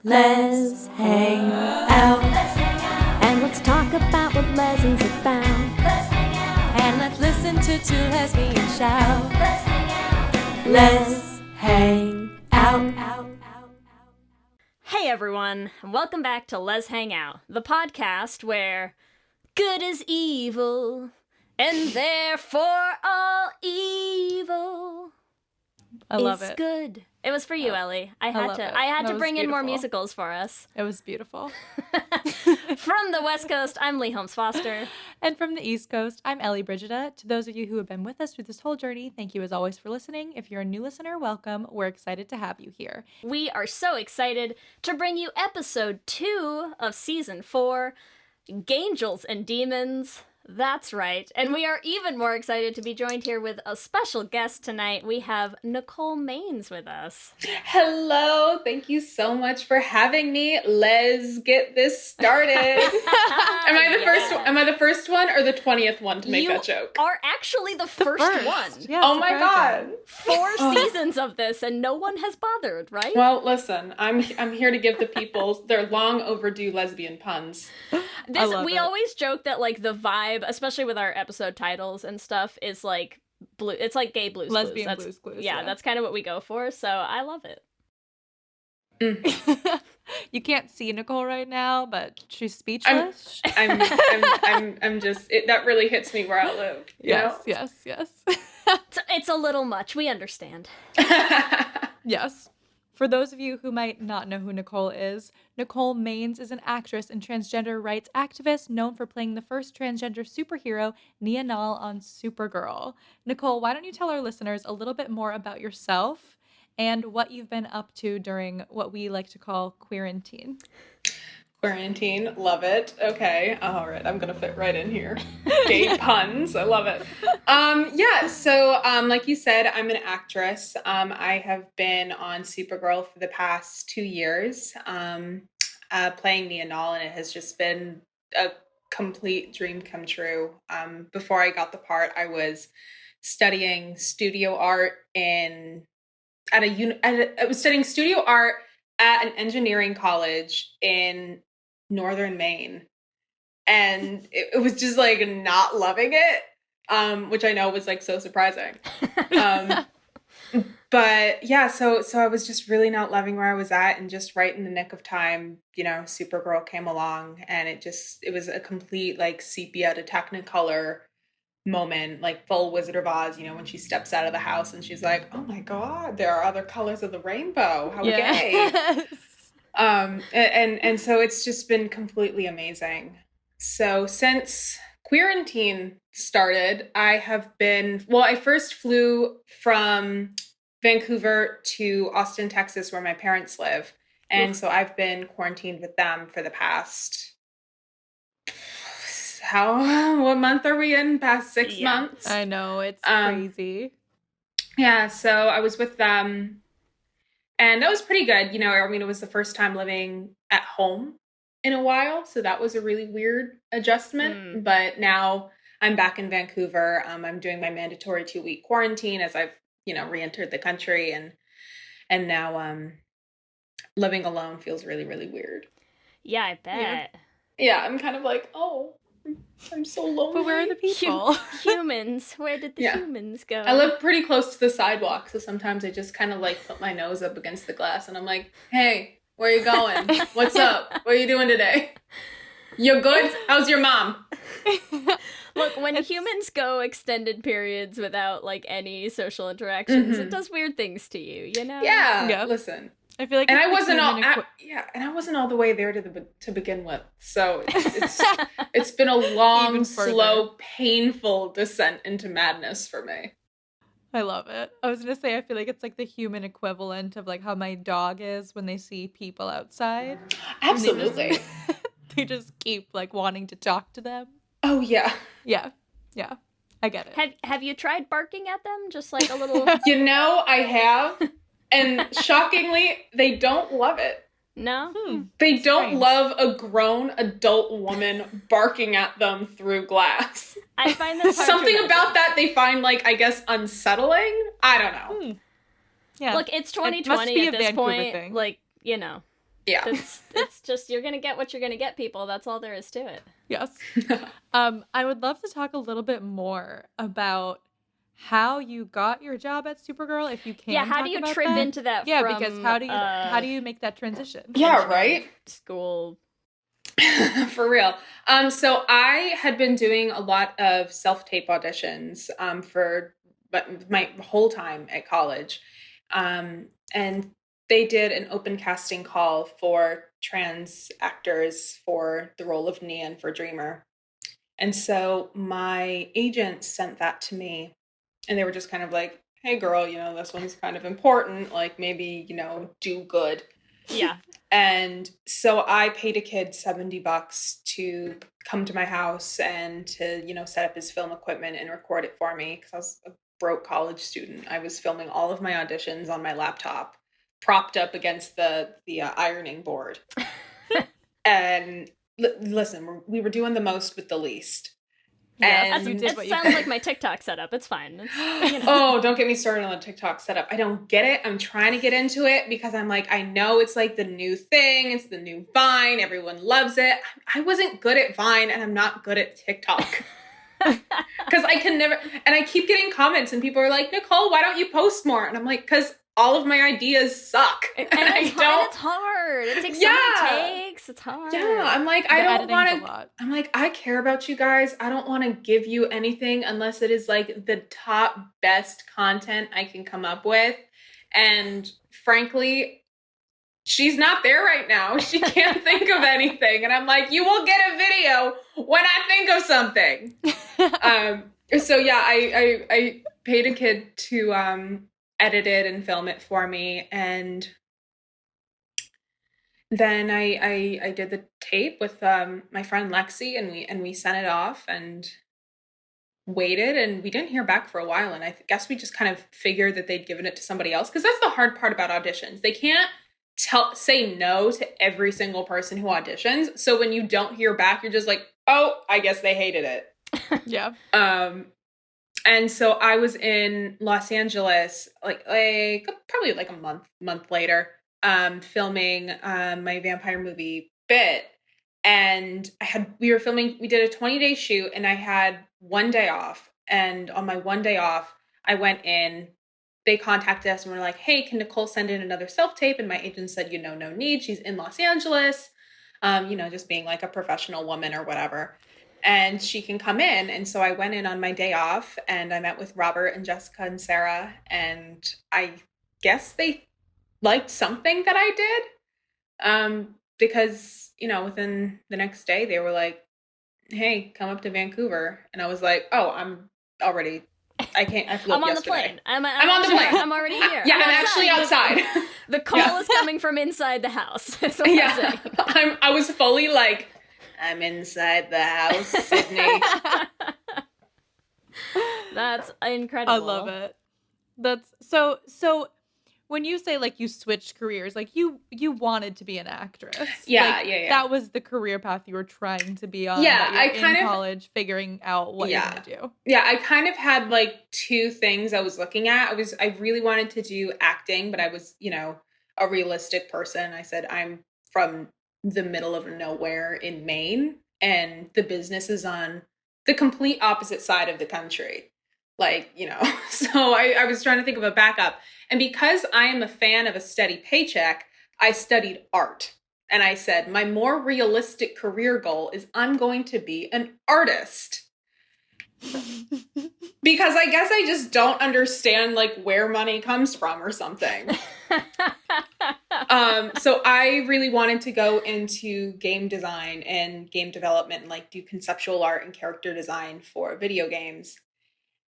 Let's hang out. And let's talk about what lesbians are about. And let's listen to two lesbians shout. Let's hang out. Hey everyone, and welcome back to Let's Hang Out, the podcast where good is evil, and therefore all evil I love is it. good. It was for you, Ellie. I had love it. to That bring was in more beautiful. musicals for us. It was beautiful. From the West Coast, I'm Leigh Foster. And from the East Coast, I'm Ellie Brigida. To those of you who have been with us through this whole journey, thank you as always for listening. If you're a new listener, welcome. We're excited to have you here. We are so excited to bring you episode 2 of season 4, Gayngels and Demons. That's right. And we are even more excited to be joined here with a special guest tonight. We have Nicole Maines with us. Hello, thank you so much for having me. Let's get this started. Am I the first one or the 20th one to make that joke? Are actually the first one. Yeah, Oh my god. 4 seasons of this and no one has bothered, right? Well, listen, I'm here to give the people their long overdue lesbian puns. We always joke that like the vibe, especially with our episode titles and stuff, is like blue. It's like gay blues, Lesbian Blues. blues. Yeah, that's kind of what we go for. So I love it. You can't see Nicole right now, but she's speechless. I'm just that really hits me where I live. You know? Yes. It's a little much. We understand. Yes. For those of you who might not know who Nicole Maines is an actress and transgender rights activist known for playing the first transgender superhero, Nia Nal, on SuperGirl. Nicole, why don't you tell our listeners a little bit more about yourself and what you've been up to during what we like to call quarantine? Quarantine, love it. Okay, all right, I'm gonna fit right in here. Gay puns, I love it. So like you said, I'm an actress. I have been on SuperGirl for the past 2 years, playing Nia Nal, and it has just been a complete dream come true. Before I got the part, I was studying studio art I was studying studio art at an engineering college in northern Maine, and it was just like not loving it, which I know was like so surprising. But yeah, so I was just really not loving where I was at, and just right in the nick of time, SuperGirl came along, and it was a complete like sepia to Technicolor moment, like full Wizard of Oz, when she steps out of the house and she's like, oh my god, there are other colors of the rainbow, how gay. And so it's just been completely amazing. So since quarantine started, I first flew from Vancouver to Austin, Texas, where my parents live. And so I've been quarantined with them for the past, what month are we in? Past 6 months? I know, it's crazy. Yeah, so I was with them. And that was pretty good. It was the first time living at home in a while. So that was a really weird adjustment. But now I'm back in Vancouver. I'm doing my mandatory 2-week quarantine as I've, re-entered the country. And now living alone feels really, really weird. Yeah, I bet. Yeah, I'm kind of like, oh, I'm so lonely. But where are the people? Humans. Where did the humans go? I live pretty close to the sidewalk, so sometimes I just kind of like put my nose up against the glass and I'm like, hey, where are you going? What's up? What are you doing today? You good? How's your mom? Look, when humans go extended periods without like any social interactions, it does weird things to you, Yeah. Listen. I feel like, and I wasn't all the way there to begin with. So it's been a long, slow, painful descent into madness for me. I love it. I was gonna say, I feel like it's like the human equivalent of like how my dog is when they see people outside. Absolutely. They just keep like wanting to talk to them. Oh yeah. Yeah. I get it. Have you tried barking at them? Just like a little. I have. And shockingly, they don't love it. No? They don't love a grown adult woman barking at them through glass. I find this hard something to about that they find, like, I guess, unsettling. I don't know. Yeah. Look, it's 2020 at this point. Thing. Like, Yeah. It's just, you're gonna get what you're gonna get, people. That's all there is to it. Yes. I would love to talk a little bit more about how you got your job at SuperGirl, if you can. Yeah, how talk do you about trip that. into that? Yeah, from, because how do you make that transition? Yeah, right? School. For real. So I had been doing a lot of self-tape auditions for my whole time at college. And they did an open casting call for trans actors for the role of Nia for Dreamer. And so my agent sent that to me, and they were just kind of like, hey girl, this one's kind of important, like maybe, do good. Yeah. And so I paid a kid $70 to come to my house and to, set up his film equipment and record it for me, because I was a broke college student. I was filming all of my auditions on my laptop, propped up against the ironing board. And listen, we were doing the most with the least. Yes, And you did It what you sounds could. like my TikTok setup. It's fine. Oh, don't get me started on the TikTok setup. I don't get it. I'm trying to get into it because I'm like, I know it's like the new thing. It's the new Vine. Everyone loves it. I wasn't good at Vine, and I'm not good at TikTok. Because I can never, and I keep getting comments and people are like, Nicole, why don't you post more? And I'm like, because all of my ideas suck. And it's hard. It takes so many takes. It's hard. Yeah, I'm like, I don't want to. I'm like, I care about you guys. I don't want to give you anything unless it is like the top best content I can come up with. And frankly, she's not there right now. She can't think of anything. And I'm like, you will get a video when I think of something. So yeah, I paid a kid to edit it and film it for me, and then I did the tape with my friend Lexi, and we sent it off and waited, and we didn't hear back for a while, and I guess we just kind of figured that they'd given it to somebody else, because that's the hard part about auditions. They can't say no to every single person who auditions. So when you don't hear back, you're just like, oh, I guess they hated it. Yeah. And so I was in Los Angeles, like probably like a month later, filming my vampire movie Bit. And we did a 20-day shoot, and I had one day off. And on my one day off, I went in, they contacted us and were like, hey, can Nicole send in another self-tape? And my agent said, no need. She's in Los Angeles, just being like a professional woman or whatever. And she can come in. And so I went in on my day off, and I met with Robert and Jessica and Sarah. And I guess they liked something that I did. Because, within the next day they were like, hey, come up to Vancouver. And I was like, oh, I flew up I'm on yesterday. the plane. I'm on the plane. I'm already here. Yeah, I'm actually outside. The call is coming from inside the house. Yeah. I was fully like, I'm inside the house, Sydney. That's incredible. I love it. That's so when you say like you switched careers, like you wanted to be an actress. Yeah, like, yeah. That was the career path you were trying to be on. Yeah, I kind of college figuring out what you're gonna do. Yeah, I kind of had like two things I was looking at. I really wanted to do acting, but I was, a realistic person. I said, I'm from the middle of nowhere in Maine, and the business is on the complete opposite side of the country. Like, so I was trying to think of a backup. And because I am a fan of a steady paycheck, I studied art. And I said, my more realistic career goal is I'm going to be an artist. Because I guess I just don't understand like where money comes from or something. So I really wanted to go into game design and game development and like do conceptual art and character design for video games.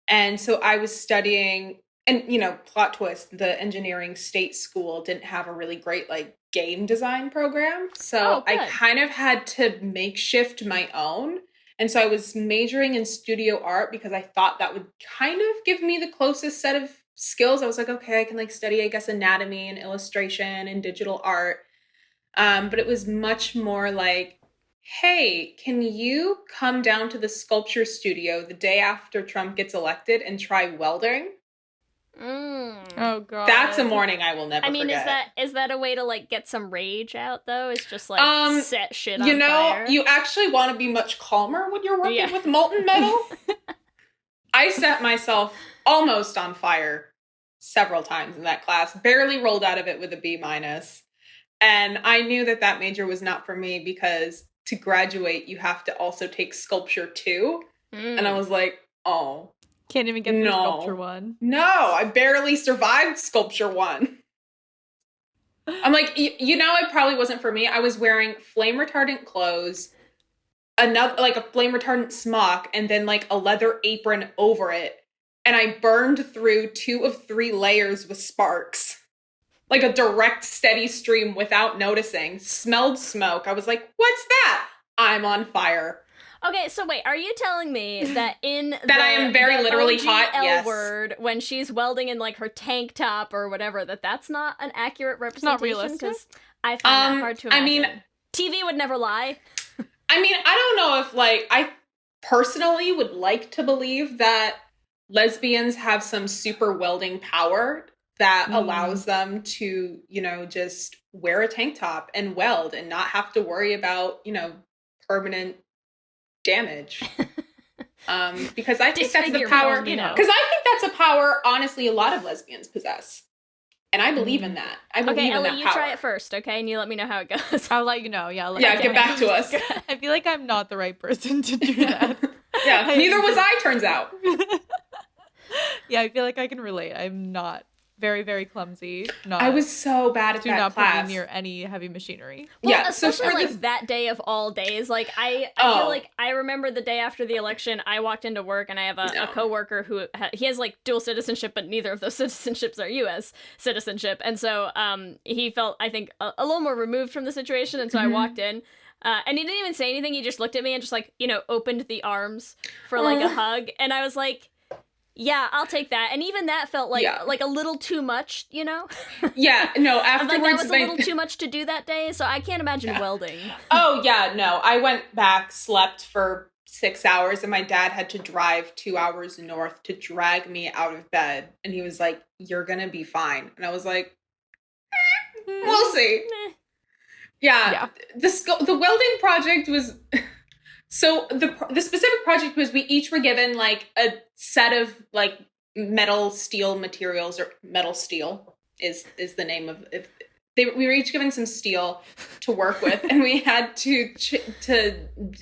And so I was studying, and plot twist, the engineering state school didn't have a really great like game design program. So I kind of had to makeshift my own. And so I was majoring in studio art because I thought that would kind of give me the closest set of skills. I was like, okay, I can like study, I guess, anatomy and illustration and digital art. But it was much more like, hey, can you come down to the sculpture studio the day after Trump gets elected and try welding? Oh god. That's a morning I will never I mean, forget. is that a way to like get some rage out though? It's just like set shit on you know, fire. you actually want to be much calmer when you're working with molten metal. I set myself almost on fire several times in that class, barely rolled out of it with a B-. And I knew that major was not for me because to graduate, you have to also take sculpture too. And I was like, oh. Can't even get through sculpture 1. No, I barely survived sculpture 1. I'm like, you know, it probably wasn't for me. I was wearing flame retardant clothes, like a flame retardant smock, and then like a leather apron over it. And I burned through 2 of 3 layers with sparks. Like a direct, steady stream without noticing. Smelled smoke. I was like, what's that? I'm on fire. Okay, so wait, are you telling me that in that I am very literally hot? Yes. Word, when she's welding in like her tank top or whatever, that's not an accurate representation? It's not realistic. Because I find that hard to imagine. I mean, TV would never lie. I mean, I don't know if like I personally would like to believe that lesbians have some super welding power that allows them to, you know, just wear a tank top and weld and not have to worry about, you know, permanent damage. Because I think that's the power, you know. Because I think that's a power, honestly, a lot of lesbians possess. And I believe in that. I believe in Ellie, that you power. try it first, okay? And you let me know how it goes. I'll let you know. Yeah, get back to us. I feel like I'm not the right person to do that. Yeah, neither was I, turns out. Yeah, I feel like I can relate. I'm not very, very clumsy. I was so bad at that class. Do not put me near any heavy machinery. Well, yeah, especially so like that day of all days. Like I feel like I remember the day after the election, I walked into work and I have a coworker who he has like dual citizenship, but neither of those citizenships are U.S. citizenship, and so he felt, I think, a little more removed from the situation, and so I walked in. And he didn't even say anything. He just looked at me and just like, you know, opened the arms for like a hug, and I was like, yeah, I'll take that. And even that felt like like a little too much, you know? Yeah, no, afterwards... like that was a little too much to do that day, so I can't imagine welding. Oh, yeah, no. I went back, slept for 6 hours, and my dad had to drive 2 hours north to drag me out of bed. And he was like, you're gonna be fine. And I was like, we'll see. Yeah. The welding project was... So the specific project was we each were given like a set of like metal steel materials, or metal steel is the name of it. We were each given some steel to work with, and we had to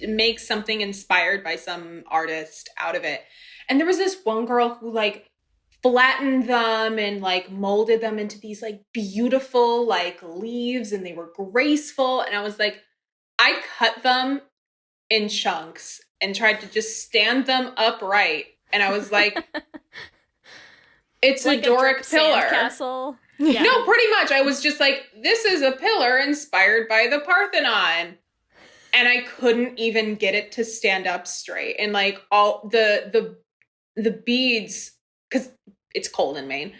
make something inspired by some artist out of it. And there was this one girl who like flattened them and like molded them into these like beautiful like leaves, and they were graceful. And I was like, I cut them in chunks and tried to just stand them upright, and I was like, it's like a Doric pillar castle. Yeah. No, pretty much. I was just like, this is a pillar inspired by the Parthenon, and I couldn't even get it to stand up straight. And like all the beads, because it's cold in Maine,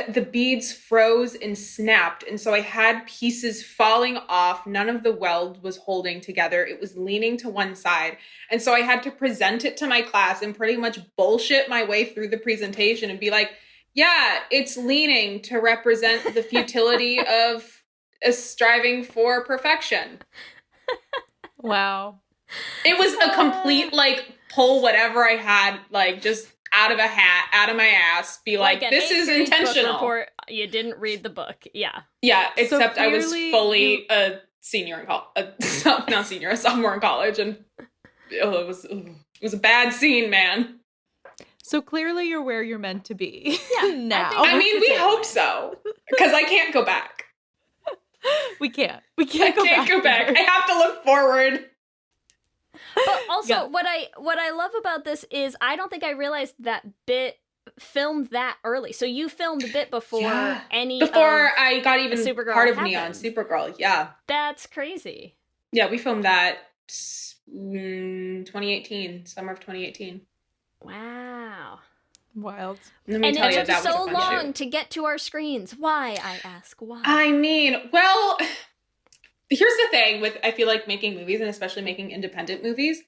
the beads froze and snapped, and so I had pieces falling off. None of the weld was holding together. It was leaning to one side, and so I had to present it to my class and pretty much bullshit my way through the presentation and be like, yeah, it's leaning to represent the futility of striving for perfection. Wow. It was a complete like pull whatever I had, like just out of a hat, out of my ass, be like this is intentional. Report, you didn't read the book. Yeah, except I was fully a senior in college, not senior, a sophomore in college, and it was a bad scene, man. So clearly you're where you're meant to be. Yeah, now. I mean, we hope so, because I can't go back. We can't go back. I have to look forward. But also, what I love about this is I don't think I realized that bit filmed that early. So you filmed a bit before before I got even SuperGirl part of happened. Neon SuperGirl. Yeah, that's crazy. Yeah, we filmed that 2018, summer of 2018. Wow, wild. Let me and tell you, it took that was so a fun long shoot. to get to our screens. Why, I ask? Why? I mean, well. Here's the thing with, I feel like, making movies, and especially making independent movies.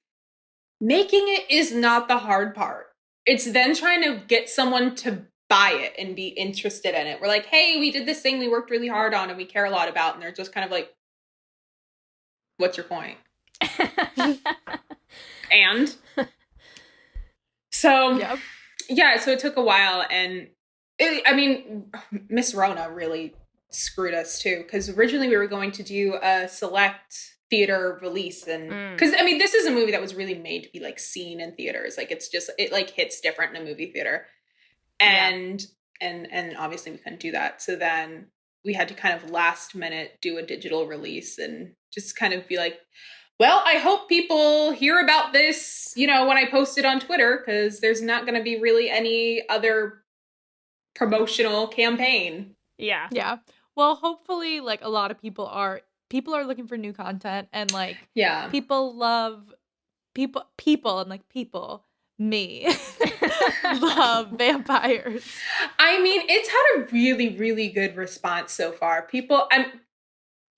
Making it is not the hard part. It's then trying to get someone to buy it and be interested in it. We're like, hey, we did this thing we worked really hard on and we care a lot about. And they're just kind of like, what's your point? And so, yeah, so it took a while. And Miss Rona really screwed us too. Because originally we were going to do a select theater release, and because this is a movie that was really made to be like seen in theaters. Like it like hits different in a movie theater, and obviously we couldn't do that. So then we had to kind of last minute do a digital release and just kind of be like, well, I hope people hear about this, when I post it on Twitter, because there's not going to be really any other promotional campaign. Yeah. Well, hopefully, like, a lot of people are looking for new content, and like, people love me love vampires. It's had a really, really good response so far. It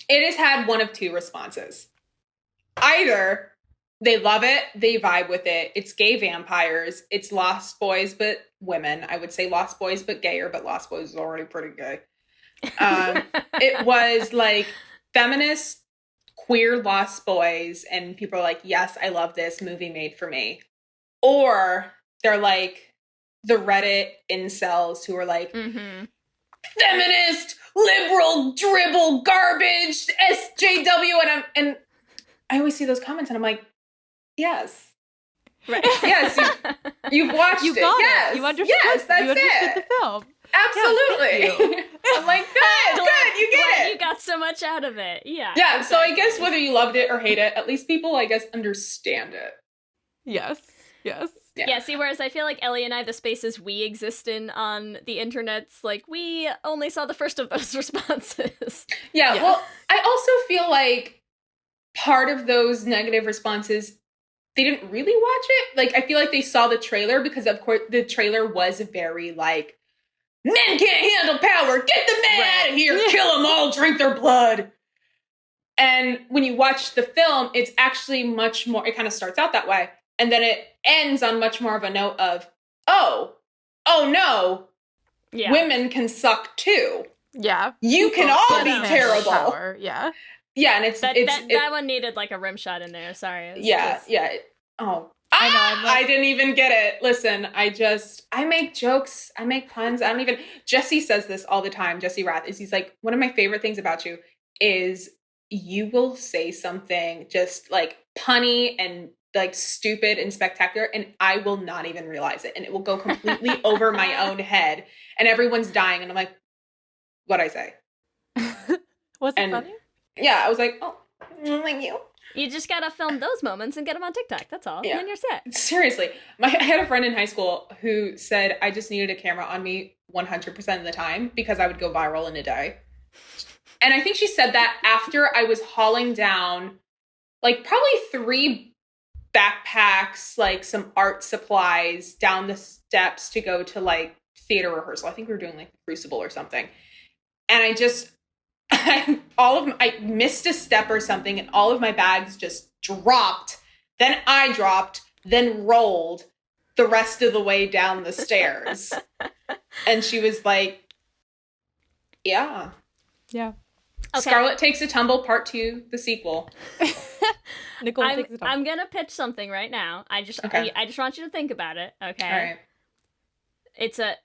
has had one of two responses. Either they love it, they vibe with it, it's gay vampires, it's Lost Boys but women. I would say Lost Boys but gayer, but Lost Boys is already pretty gay. It was like feminist, queer Lost Boys, and people are like, yes, I love this movie made for me. Or they're like the Reddit incels who are like, feminist, liberal, dribble, garbage, SJW, and I always see those comments and I'm like, yes. Right. Yes, you've watched you got it. it. You understood. Yes, that's you understood the film. Absolutely. Yes, I'm like, good, you get it. You got so much out of it. Yeah. Yeah, so I guess whether you loved it or hate it, at least people, I guess, understand it. Yes. Yeah, see, whereas I feel like Ellie and I, the spaces we exist in on the internets, like, we only saw the first of those responses. Yeah, well, I also feel like part of those negative responses, they didn't really watch it. Like, I feel like they saw the trailer because, of course, the trailer was very, like, men can't handle power, get the men out of here, kill them all, drink their blood. And when you watch the film, it's actually much more, it kind of starts out that way. And then it ends on much more of a note of, oh no, women can suck too. Yeah. You can all be terrible. Power. Yeah. Yeah, and it's that one needed like a rim shot in there. Sorry. I didn't even get it. Listen, I make jokes, I make puns. Jesse says this all the time. Jesse Rath he's like, one of my favorite things about you is you will say something just like punny and like stupid and spectacular, and I will not even realize it, and it will go completely over my own head, and everyone's dying, and I'm like, what'd I say? Was it funny? Yeah, I was like, oh, thank you. You just gotta film those moments and get them on TikTok. That's all. Yeah. And then you're set. Seriously. I had a friend in high school who said I just needed a camera on me 100% of the time because I would go viral in a day. And I think she said that after I was hauling down like probably 3 backpacks, like some art supplies down the steps to go to like theater rehearsal. I think we were doing like Crucible or something. And I missed a step or something, and all of my bags just dropped. Then I dropped, then rolled the rest of the way down the stairs. And she was like, yeah. Yeah. Okay. Scarlet Takes a Tumble Part 2, the sequel. Nicole takes a tumble. I'm gonna pitch something right now. I just want you to think about it. Okay. All right.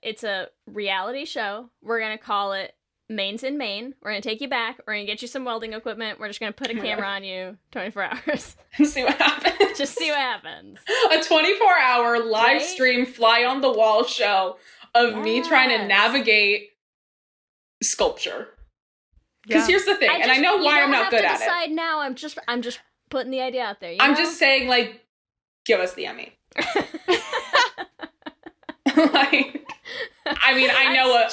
It's a reality show. We're gonna call it Maines in Maine. We're gonna take you back. We're gonna get you some welding equipment. We're just gonna put a camera on you 24 hours. And see what happens. Just see what happens. A 24-hour live stream fly on the wall show of me trying to navigate sculpture. Because here's the thing, and I know why I'm not good at it. Decide now. I'm just putting the idea out there. I'm just saying, like, give us the Emmy. Like, I know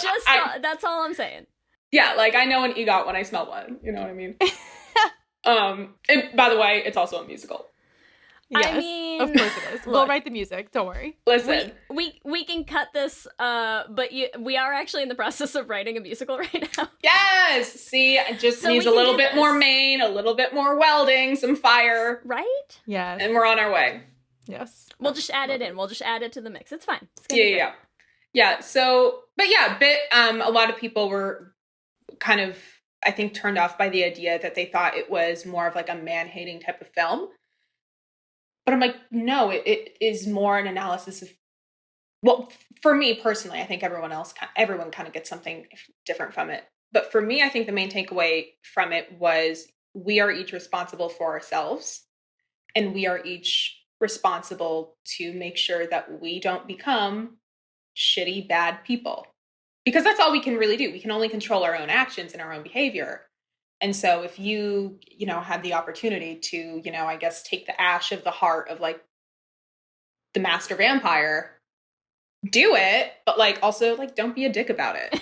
that's all I'm saying. Yeah, like, I know an EGOT when I smell one. You know what I mean? And by the way, it's also a musical. Yes, of course it is. We'll write the music. Don't worry. Listen, we can cut this. But we are actually in the process of writing a musical right now. Yes. See, it just needs a little bit more Maine, a little bit more welding, some fire. Right? Yes. And we're on our way. Yes. We'll just add it in. We'll just add it to the mix. It's fine. Yeah. Yeah. So, but yeah, a lot of people were kind of, I think, turned off by the idea that they thought it was more of like a man-hating type of film. But I'm like, no, it is more an analysis of, well, for me personally, I think everyone kind of gets something different from it. But for me, I think the main takeaway from it was we are each responsible for ourselves, and we are each responsible to make sure that we don't become shitty, bad people. Because that's all we can really do. We can only control our own actions and our own behavior. And so if you had the opportunity to, I guess take the ash of the heart of like the master vampire, do it, but like also like don't be a dick about it.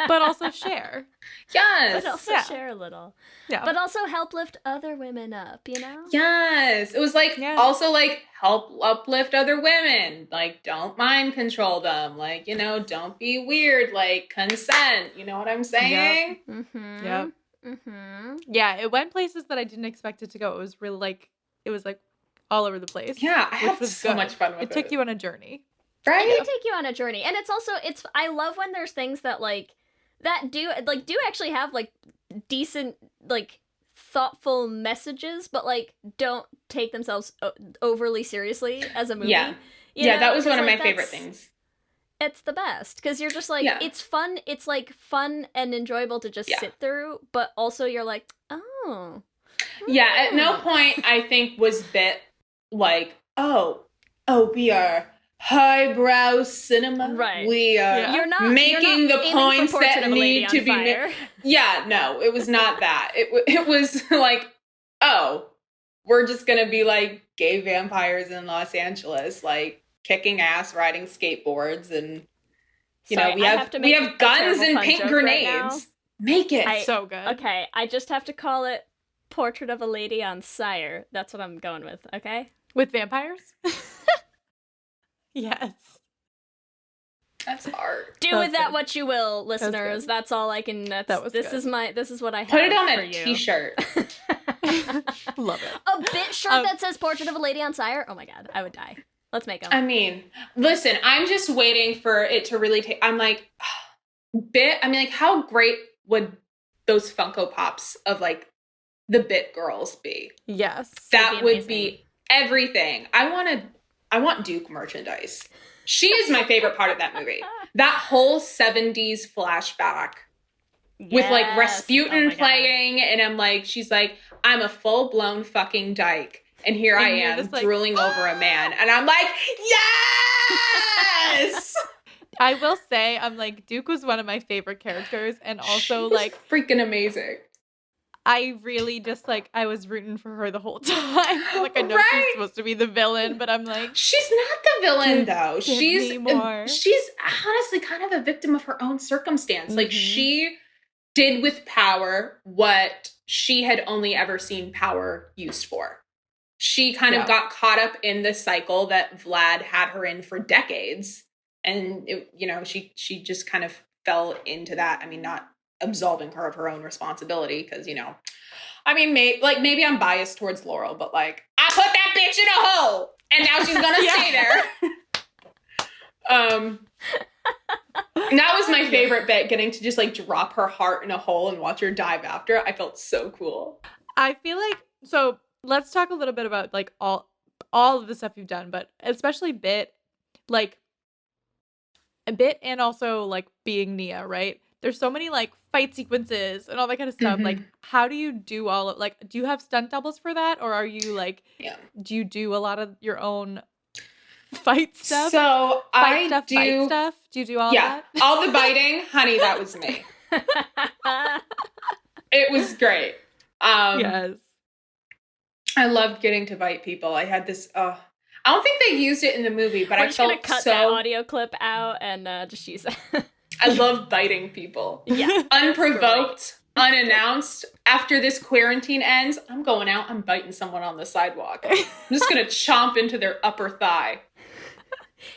But also share. Yes. But also share a little. Yeah. But also help lift other women up, you know? Yes. It was like also like help uplift other women. Like don't mind control them. Like, don't be weird. Like consent. You know what I'm saying? Yep. Mm-hmm. Yep. Mm-hmm. Yeah, it went places that I didn't expect it to go. It was really like all over the place. Yeah, I had so much fun with it. It took you on a journey. Right? It did take you on a journey. And I love when there's things that do actually have like decent, like thoughtful messages, but like don't take themselves overly seriously as a movie. Yeah. You know? That was one of like, my favorite things. It's the best because you're just like, it's fun. It's like fun and enjoyable to just sit through, but also you're like, oh. Yeah, at no point I think was bit like, oh, we are highbrow cinema. Right. We are You're not making the points that need to be made. Yeah, no, it was not that. It was like, oh, we're just gonna be like gay vampires in Los Angeles, like kicking ass, riding skateboards, and we have guns and pink grenades. Right, make it so good. Okay, I just have to call it Portrait of a Lady on Sire. That's what I'm going with. Okay, with vampires. Yes. That's hard. Do with that what you will, listeners. That's all I can. This is what I have. Put it on for a you. T-shirt. Love it. A bit shirt that says Portrait of a Lady on Sire. Oh my god, I would die. Let's make them. I mean, listen, I'm just waiting for it to really take. I'm like, like, how great would those Funko Pops of like the Bit Girls be? Yes, that would be everything. I want Duke merchandise. She is my favorite part of that movie. That whole 70s flashback with like Rasputin playing, and I'm like, she's like, I'm a full-blown fucking dyke, and here I am drooling over a man, and I'm like, yes. I will say, I'm like, Duke was one of my favorite characters, and also like freaking amazing. I really just like, I was rooting for her the whole time. Like, I know she's supposed to be the villain, but I'm like, she's not the villain though. She's honestly kind of a victim of her own circumstance. Mm-hmm. Like, she did with power what she had only ever seen power used for. She kind of got caught up in the cycle that Vlad had her in for decades. And, she just kind of fell into that. I mean, not absolving her of her own responsibility, because, maybe I'm biased towards Laurel, but like, I put that bitch in a hole, and now she's gonna stay there. That was my favorite bit, getting to just like drop her heart in a hole and watch her dive after. I felt so cool. I feel like, so let's talk a little bit about like all of the stuff you've done, but especially Bit, like a Bit, and also like being Nia, right? There's so many like fight sequences and all that kind of stuff. Mm-hmm. Like, how do you do all of, like, do you have stunt doubles for that? Or are you like, do you do a lot of your own fight stuff? So fight stuff? Do you do all that? All the biting, honey, that was me. It was great. Yes. I loved getting to bite people. I had this, I don't think they used it in the movie, but I felt gonna cut that audio clip out and just use that. I love biting people. Yeah. Unprovoked, unannounced. After this quarantine ends, I'm going out, I'm biting someone on the sidewalk. I'm just going to chomp into their upper thigh.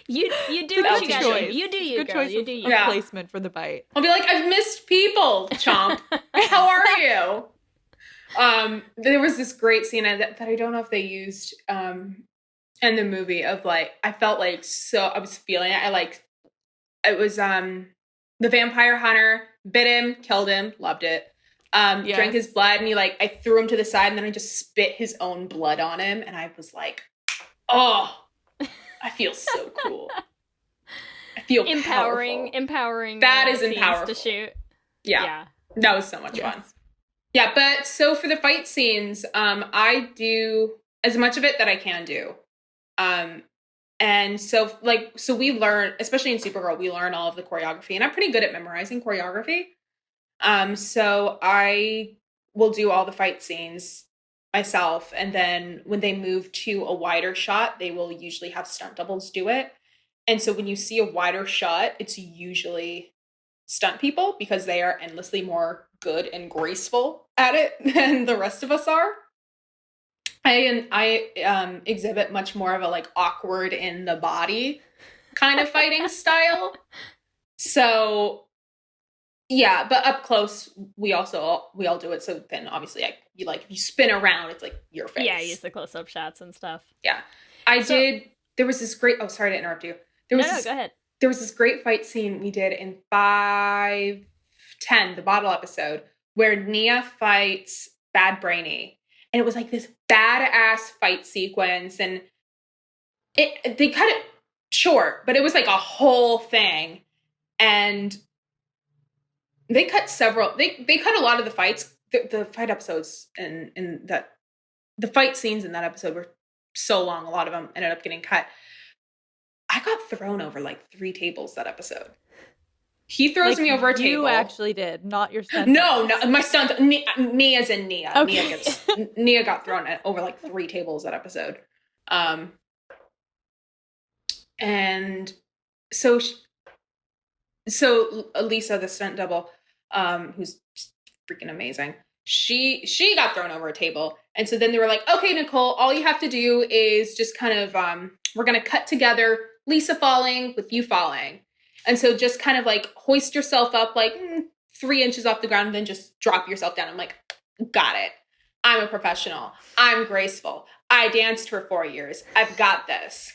You do what you got to do. You do you, good girl. Choice you do you. Placement for the bite. I'll be like, I've missed people, chomp. How are you? There was this great scene that I don't know if they used in the movie of like, I felt like, so I was feeling it. I like it was the vampire hunter bit him, killed him, loved it. Drank his blood, and I threw him to the side, and then I just spit his own blood on him, and I was like, oh, I feel so cool. I feel empowering. That is empowering to shoot. Yeah. That was so much fun. Yeah, but so for the fight scenes, I do as much of it that I can do. And so we learn, especially in SuperGirl, we learn all of the choreography, and I'm pretty good at memorizing choreography. So I will do all the fight scenes myself, and then when they move to a wider shot, they will usually have stunt doubles do it. And so when you see a wider shot, it's usually stunt people, because they are endlessly more good and graceful at it than the rest of us are. I exhibit much more of a awkward in the body kind of fighting style. So yeah, but up close we all do it. So then obviously if you spin around, it's your face. Yeah, use the close up shots and stuff. Yeah. There was this great, sorry to interrupt you. No, go ahead. There was this great fight scene we did in 510, the bottle episode, where Nia fights Bad Brainy. And it was this badass fight sequence. And they cut it short, but it was a whole thing. And they cut they cut a lot of the fights. The fight episodes the fight scenes in that episode were so long. A lot of them ended up getting cut. I got thrown over 3 tables that episode. He throws me over a table. You actually did, not your stunt. No, my stunt. Nia's in Nia. Okay. Nia got thrown over 3 tables that episode. And so Lisa, the stunt double, who's freaking amazing, she got thrown over a table. And so then they were like, okay, Nicole, all you have to do is just kind of, we're going to cut together Lisa falling with you falling. And so just kind of hoist yourself up 3 inches off the ground, and then just drop yourself down. I'm like, got it. I'm a professional. I'm graceful. I danced for 4 years. I've got this.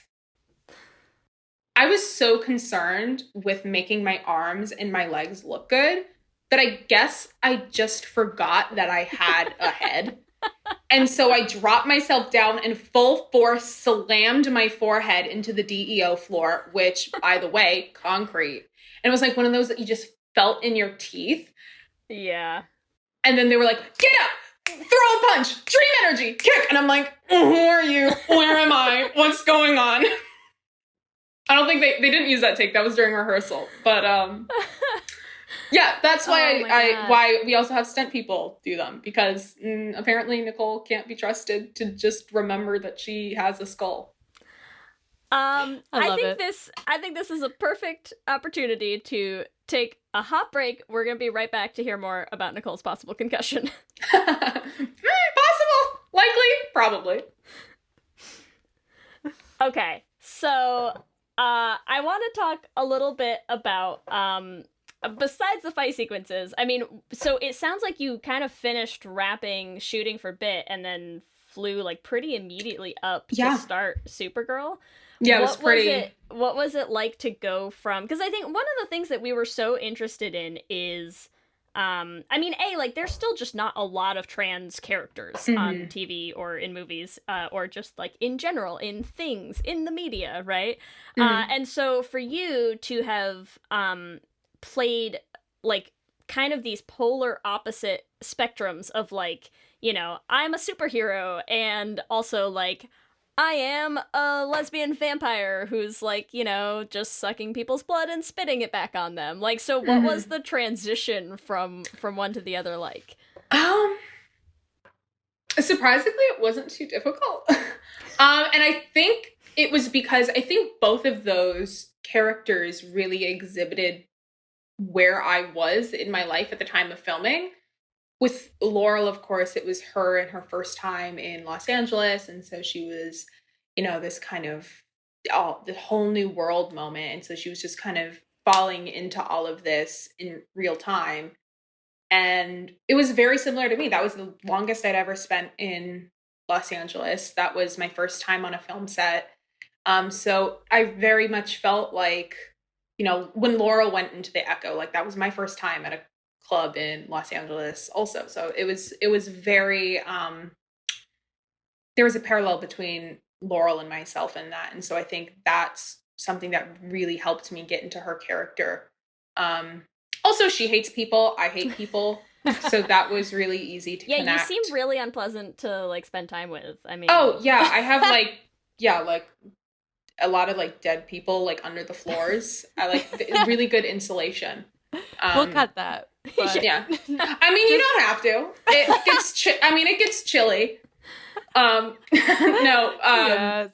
I was so concerned with making my arms and my legs look good that I guess I just forgot that I had a head. And so I dropped myself down and full force slammed my forehead into the DEO floor, which, by the way, concrete. And it was one of those that you just felt in your teeth. Yeah. And then they were like, get up, throw a punch, dream energy, kick. And I'm like, who are you? Where am I? What's going on? I don't think they didn't use that take. That was during rehearsal. But yeah, that's why why we also have stunt people do them, because apparently Nicole can't be trusted to just remember that she has a skull. I think this is a perfect opportunity to take a hot break. We're going to be right back to hear more about Nicole's possible concussion. Possible. Likely. Probably. Okay. So, I want to talk a little bit about, besides the fight sequences, I mean, so it sounds like you kind of finished wrapping shooting for Bit and then flew pretty immediately up to start Supergirl. Yeah, it was pretty. What was it like to go from? Because I think one of the things that we were so interested in is, I mean, there's still just not a lot of trans characters on TV or in movies, or just in general in things in the media, right? And so for you to have played kind of these polar opposite spectrums of I'm a superhero and also I am a lesbian vampire who's just sucking people's blood and spitting it back on them. So what was the transition from one to the other like? Surprisingly, it wasn't too difficult. And I think it was because I think both of those characters really exhibited where I was in my life at the time of filming. With Laurel, of course, it was her and her first time in Los Angeles. And so she was, this kind of the whole new world moment. And so she was just kind of falling into all of this in real time. And it was very similar to me. That was the longest I'd ever spent in Los Angeles. That was my first time on a film set. So I very much felt like you know, when Laurel went into the Echo, like that was my first time at a club in Los Angeles also. So it was very, there was a parallel between Laurel and myself in that. And so I think that's something that really helped me get into her character. Also, she hates people. I hate people. So that was really easy to connect. You seem really unpleasant to like spend time with. I mean, oh yeah, I have like a lot of like dead people like under the floors. I like really good insulation. We'll cut that. But... yeah, I mean you don't have to. It gets it gets chilly. No. Yes.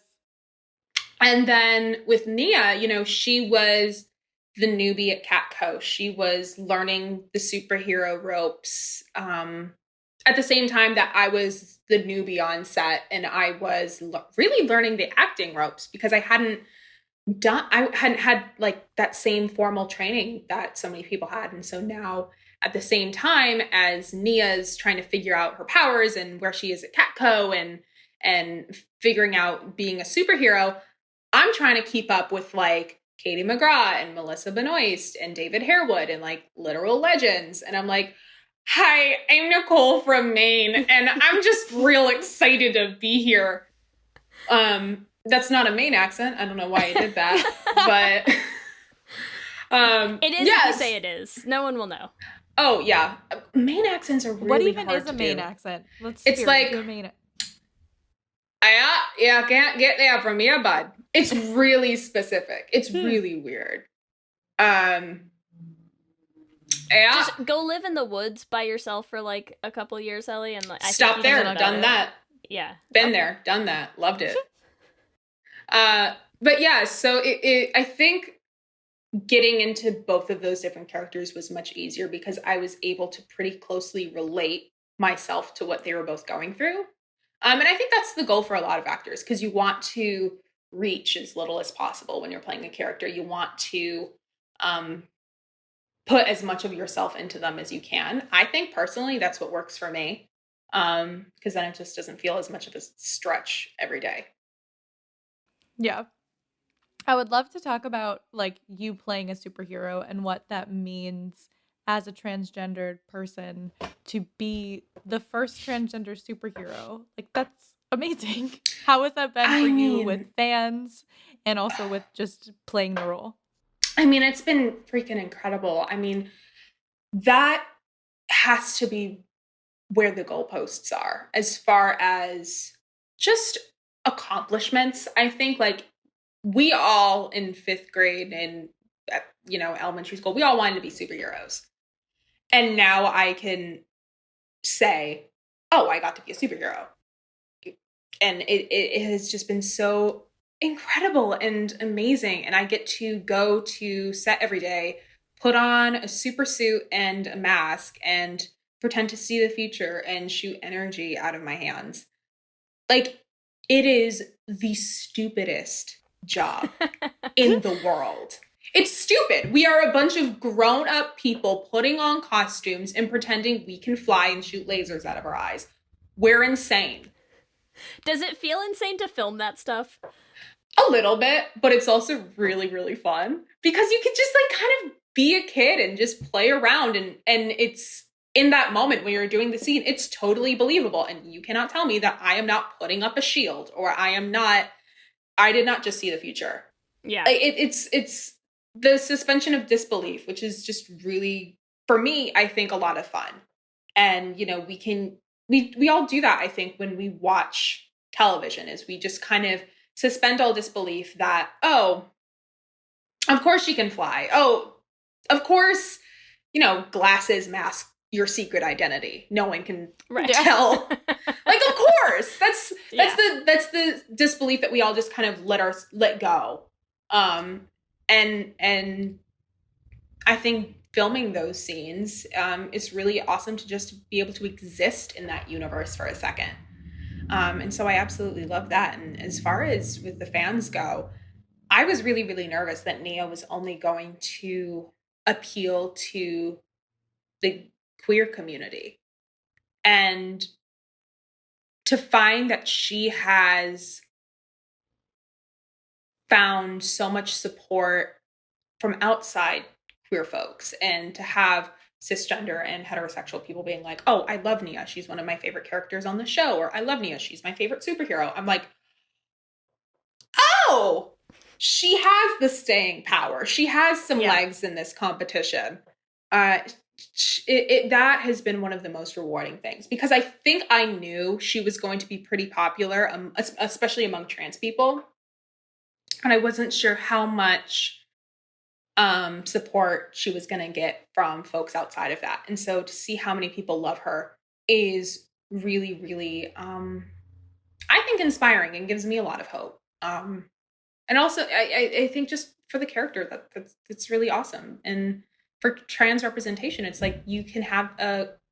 And then with Nia, you know, she was the newbie at Catco. She was learning the superhero ropes at the same time that I was the newbie on set, and I was really learning the acting ropes because I hadn't had like that same formal training that so many people had. And so now at the same time as Nia's trying to figure out her powers and where she is at Catco and figuring out being a superhero, I'm trying to keep up with like Katie McGraw and Melissa Benoist and David Harewood and like literal legends. And I'm like, hi, I'm Nicole from Maine, and I'm just real excited to be here. That's not a Maine accent. I don't know why I did that, but it is. Yes. If you say it is, no one will know. Oh yeah, Maine accents are really what even hard is a to Maine do. accent? It's like yeah, can't get there from here, bud. It's really specific. It's really weird. Yeah. Just go live in the woods by yourself for like a couple years, Ellie, and like stop there. Done that. Yeah. Been there, done that. Loved it. But yeah, so I think getting into both of those different characters was much easier because I was able to pretty closely relate myself to what they were both going through. And I think that's the goal for a lot of actors because you want to reach as little as possible when you're playing a character. You want to put as much of yourself into them as you can. I think personally that's what works for me because then it just doesn't feel as much of a stretch every day. Yeah. I would love to talk about like you playing a superhero and what that means as a transgendered person to be the first transgender superhero. Like that's amazing. How has that been for you with fans and also with just playing the role? I mean, it's been freaking incredible. I mean, that has to be where the goalposts are as far as just accomplishments. I think like we all in 5th grade and, you know, elementary school, we all wanted to be superheroes. And now I can say, oh, I got to be a superhero. And it has just been so incredible and amazing. And I get to go to set every day, put on a super suit and a mask and pretend to see the future and shoot energy out of my hands. Like, it is the stupidest job in the world. It's stupid. We are a bunch of grown-up people putting on costumes and pretending we can fly and shoot lasers out of our eyes. We're insane. Does it feel insane to film that stuff? A little bit, but it's also really, really fun because you can just like kind of be a kid and just play around and it's in that moment when you're doing the scene, it's totally believable. And you cannot tell me that I am not putting up a shield or I did not just see the future. Yeah. It's the suspension of disbelief, which is just really, for me, I think a lot of fun. And, you know, we all do that, I think, when we watch television is we just kind of suspend all disbelief that, oh, of course she can fly. Oh, of course, you know, glasses mask your secret identity. No one can tell. Like, of course, that's the disbelief that we all just kind of let go. And I think filming those scenes is really awesome to just be able to exist in that universe for a second. And so I absolutely love that. And as far as with the fans go, I was really, really nervous that Nia was only going to appeal to the queer community. And to find that she has found so much support from outside queer folks, and to have cisgender and heterosexual people being like, oh, I love Nia, she's one of my favorite characters on the show, or I love Nia, she's my favorite superhero. I'm like, oh, she has the staying power. She has some legs in this competition. That has been one of the most rewarding things, because I think I knew she was going to be pretty popular, especially among trans people. And I wasn't sure how much support she was going to get from folks outside of that. And so to see how many people love her is really, really, I think, inspiring, and gives me a lot of hope. And also, I think just for the character, that's really awesome. And for trans representation, it's like you can have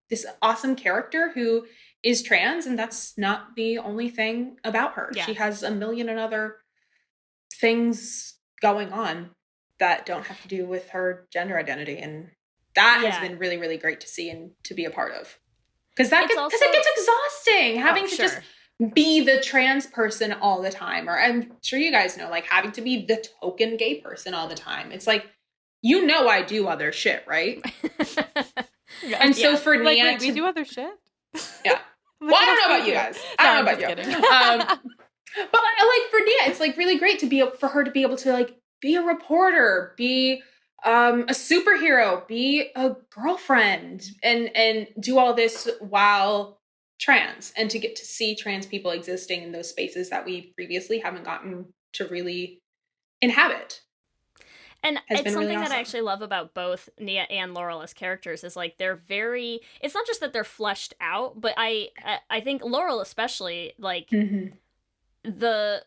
this awesome character who is trans, and that's not the only thing about her. Yeah. She has a million and other things going on that don't have to do with her gender identity. And that has been really, really great to see and to be a part of. Because it gets exhausting having to just be the trans person all the time. Or I'm sure you guys know, like, having to be the token gay person all the time. It's like, I do other shit, right? And so for Nia, wait, we do other shit? Yeah. Well, I don't know about you guys. I don't know about you. But like for Nia, it's like really great for her to be able to like be a reporter, be a superhero, be a girlfriend, and do all this while trans, and to get to see trans people existing in those spaces that we previously haven't gotten to really inhabit. And it's something really awesome that I actually love about both Nia and Laurel as characters is like they're very, it's not just that they're fleshed out, but I think Laurel especially, like the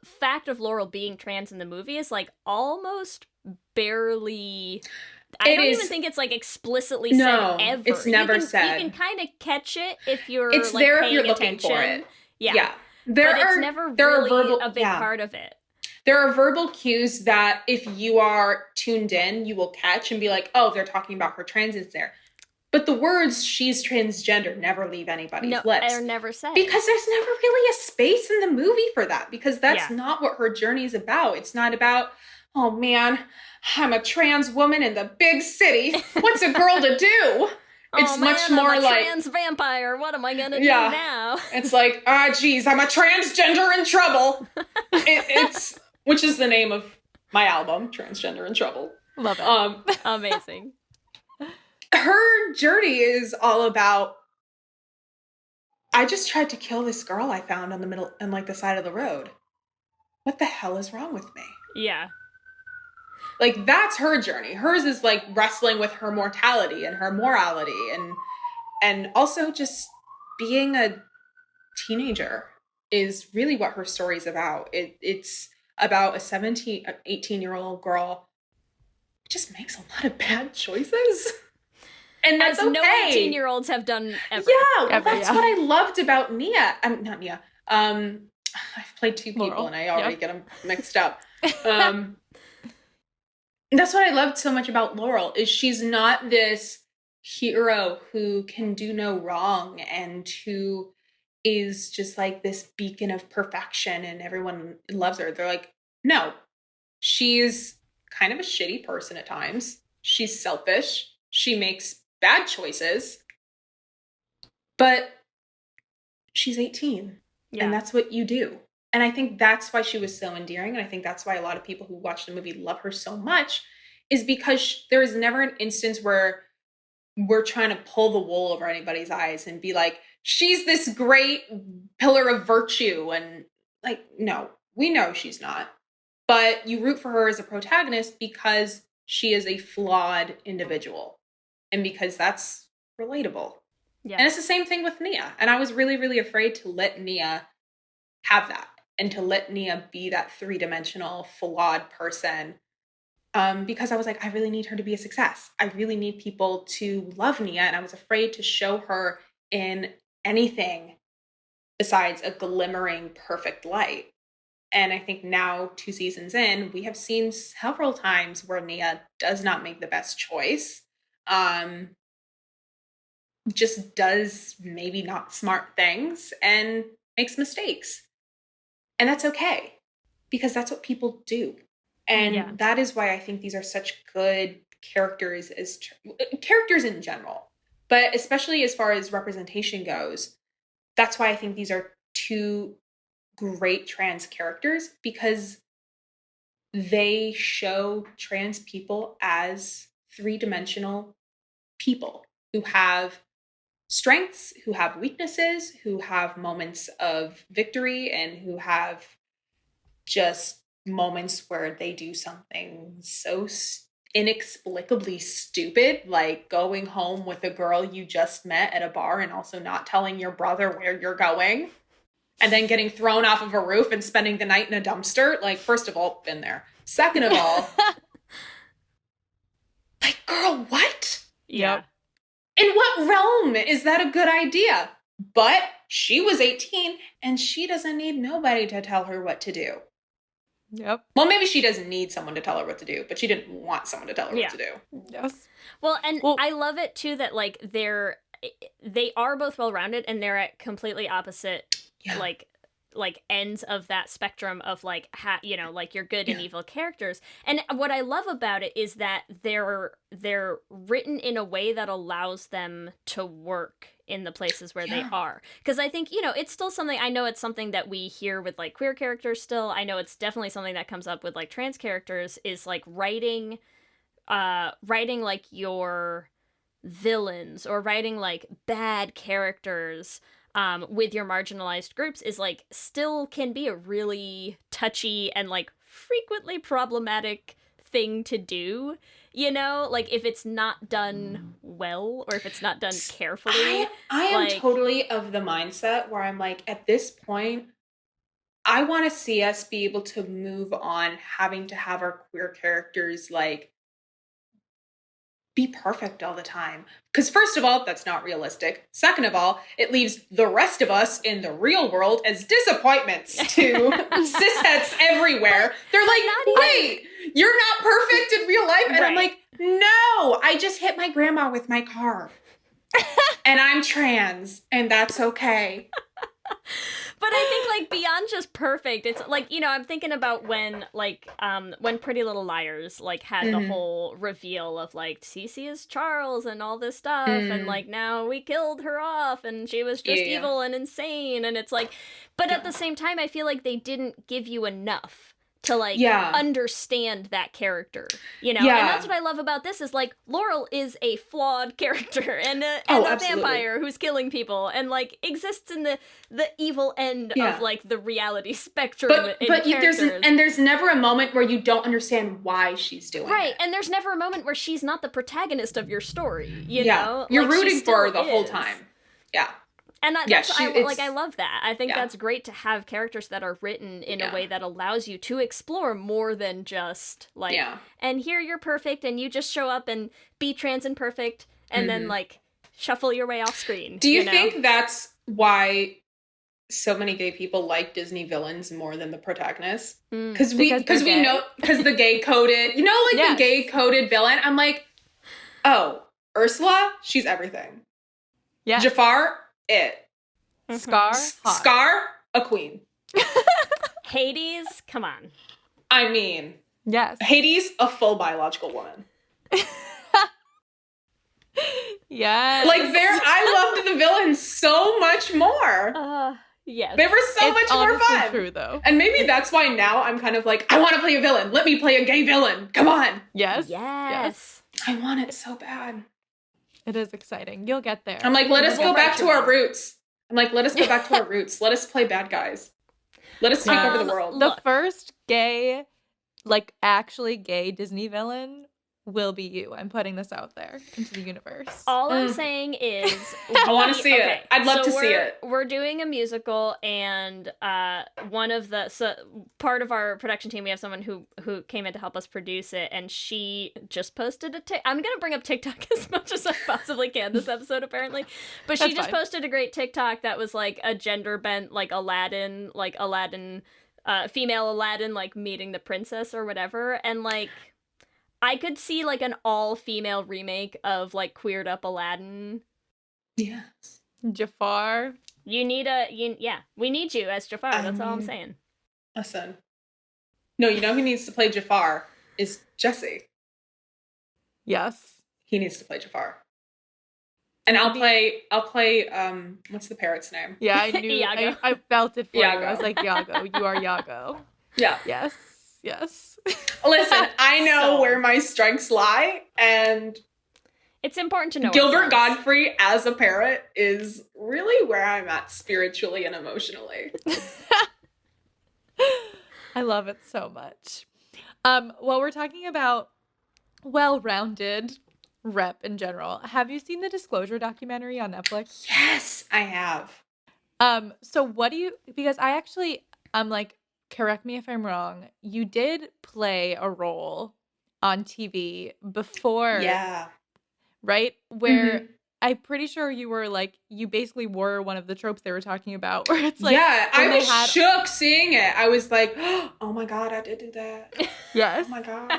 fact of Laurel being trans in the movie is like almost barely, I don't even think it's like explicitly said ever. It's never said. You can kind of catch it if you're it's like there paying if you're attention. looking for it. Yeah. But it's never really a big part of it. There are verbal cues that if you are tuned in, you will catch and be like, oh, they're talking about her transness there. But the words "she's transgender" never leave anybody's lips. They're never said. Because there's never really a space in the movie for that. Because that's not what her journey is about. It's not about, oh man, I'm a trans woman in the big city. What's a girl to do? It's much more I'm a like trans vampire. What am I gonna do now? It's like, geez, I'm a transgender in trouble. It's which is the name of my album, Transgender in Trouble. Love it. Amazing. Her journey is all about, I just tried to kill this girl I found on the side of the road. What the hell is wrong with me? Yeah. Like, that's her journey. Hers is like wrestling with her mortality and her morality, and also just being a teenager is really what her story's about. It's about a 18-year-old girl who just makes a lot of bad choices. And that's no 18-year-olds have done ever. Yeah, well, that's what I loved about Nia. Not Nia. I've played two people Laurel. And I already get them mixed up. That's what I loved so much about Laurel, is she's not this hero who can do no wrong and who is just like this beacon of perfection and everyone loves her. They're like, no, she's kind of a shitty person at times. She's selfish. She makes bad choices, but she's 18 and that's what you do. And I think that's why she was so endearing. And I think that's why a lot of people who watch the movie love her so much, is because there is never an instance where we're trying to pull the wool over anybody's eyes and be like, she's this great pillar of virtue. And like, no, we know she's not. But you root for her as a protagonist because she is a flawed individual. And because that's relatable. Yeah. And it's the same thing with Nia. And I was really, really afraid to let Nia have that. And to let Nia be that three-dimensional, flawed person. Because I was like, I really need her to be a success. I really need people to love Nia. And I was afraid to show her in anything besides a glimmering, perfect light. And I think now, 2 seasons in, we have seen several times where Nia does not make the best choice. Just does maybe not smart things and makes mistakes. And that's okay, because that's what people do. And that is why I think these are such good characters characters in general, but especially as far as representation goes. That's why I think these are two great trans characters, because they show trans people as three-dimensional people who have strengths, who have weaknesses, who have moments of victory, and who have just moments where they do something so inexplicably stupid, like going home with a girl you just met at a bar and also not telling your brother where you're going, and then getting thrown off of a roof and spending the night in a dumpster. Like, first of all, been there. Second of all, like, girl, what? Yeah. In what realm is that a good idea? But she was 18 and she doesn't need nobody to tell her what to do. Yep. Well, maybe she doesn't need someone to tell her what to do, but she didn't want someone to tell her what to do. Yes. Well, I love it too that like they are both well-rounded, and they're at completely opposite like ends of that spectrum of like like your good and evil characters. And what I love about it is that they're written in a way that allows them to work in the places where they are. Because I think, it's still something, I know it's something that we hear with like queer characters still. I know it's definitely something that comes up with like trans characters, is like writing like your villains or writing like bad characters with your marginalized groups is like still can be a really touchy and like frequently problematic thing to do, like if it's not done well or if it's not done carefully. I am totally of the mindset where I'm like, at this point, I want to see us be able to move on having to have our queer characters like be perfect all the time. Because first of all, that's not realistic. Second of all, it leaves the rest of us in the real world as disappointments to cisheads everywhere. They're like, wait, you're not perfect in real life? And I'm like, no, I just hit my grandma with my car. And I'm trans, and that's okay. But I think, like, beyond just perfect, it's like, I'm thinking about when Pretty Little Liars, like, had the whole reveal of, like, Cece is Charles and all this stuff, and, like, now we killed her off, and she was just evil and insane, and it's like, but at the same time, I feel like they didn't give you enough to, like, understand that character, And that's what I love about this is, like, Laurel is a flawed character and a vampire who's killing people and, like, exists in the evil end of, like, the reality spectrum. But there's never a moment where you don't understand why she's doing it. Right, and there's never a moment where she's not the protagonist of your story, you know? You're like, rooting for her the whole time. Yeah. And I love that. I think that's great to have characters that are written in a way that allows you to explore more than just, like, and here you're perfect, and you just show up and be trans and perfect, and then, like, shuffle your way off screen. Do you think that's why so many gay people like Disney villains more than the protagonists? Because the gay coded, the gay coded villain. I'm like, oh, Ursula, she's everything. Yeah. Jafar, it. Scar, hot. Scar, a queen. Hades, come on. I mean, yes. Hades, a full biological woman. Yes. Like, I loved the villains so much more. Yes. They were so much more fun. True, though. And maybe that's why now I'm kind of like, I want to play a villain. Let me play a gay villain. Come on. Yes. Yes. I want it so bad. It is exciting. You'll get there. I'm like, let us go back to our roots. Let us play bad guys. Let us take over the world. The first gay, like, actually gay Disney villain will be you. I'm putting this out there into the universe. All I'm saying is... I want to see it. I'd love to see it. We're doing a musical, and part of our production team, we have someone who came in to help us produce it, and she just posted I'm going to bring up TikTok as much as I possibly can this episode, apparently. But she just posted a great TikTok that was, like, a gender-bent, like, Aladdin, female Aladdin, like, meeting the princess or whatever, and, like... I could see, like, an all-female remake of, like, queered up Aladdin. Yes. Jafar. We need you as Jafar. That's all I'm saying. Listen, No, you know who needs to play Jafar is Jesse. Yes. He needs to play Jafar. And I'll play what's the parrot's name? Yeah, I knew. Iago. I felt it for you. Iago. I was like, Iago. You are Iago. Yeah. Yes. Yes. Listen, I know So- where my strengths lie, and It's important to know Gilbert ourselves. Godfrey as a parrot is really where I'm at spiritually and emotionally. I love it so much. While we're talking about well-rounded rep in general, have you seen the Disclosure documentary on Netflix? Yes, I have. So what do you, because I actually, I'm like, correct me if I'm wrong, you did play a role on TV before, Yeah. right? Where Mhm. I'm pretty sure you were like, you basically were one of the tropes they were talking about, where it's like, yeah, I when they was had- shook seeing it. I was like, oh my God, I did do that. yes, Oh my God.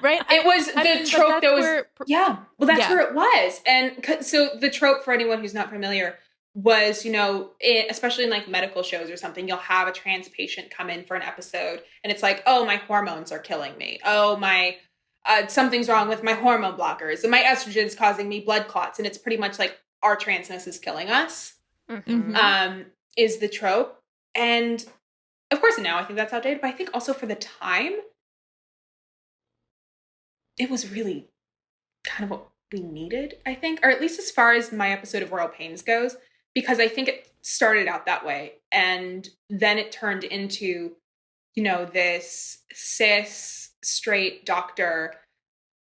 right? It was I the mean, but trope that's that was, where- yeah, well, that's Yeah. where it was. And so the trope, for anyone who's not familiar, was, you know, especially in like medical shows or something, you'll have a trans patient come in for an episode and it's like, oh, my hormones are killing me. Oh, my, something's wrong with my hormone blockers and my estrogen's causing me blood clots. And it's pretty much like our transness is killing us, Mhm. is the trope. And of course now I think that's outdated, but I think also for the time, it was really kind of what we needed, I think, or at least as far as my episode of Royal Pains goes, because I think it started out that way. And then it turned into, you know, this cis straight doctor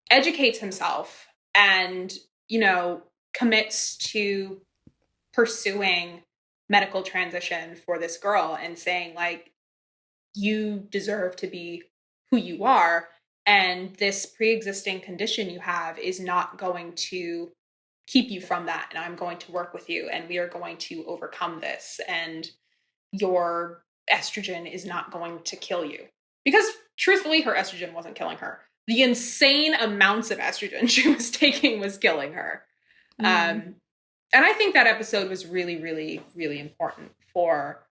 educates himself and, you know, commits to pursuing medical transition for this girl and saying, like, you deserve to be who you are. And this pre-existing condition you have is not going to keep you from that. And I'm going to work with you and we are going to overcome this. And your estrogen is not going to kill you. Because truthfully, her estrogen wasn't killing her. The insane amounts of estrogen she was taking was killing her. And I think that episode was really, really, really important for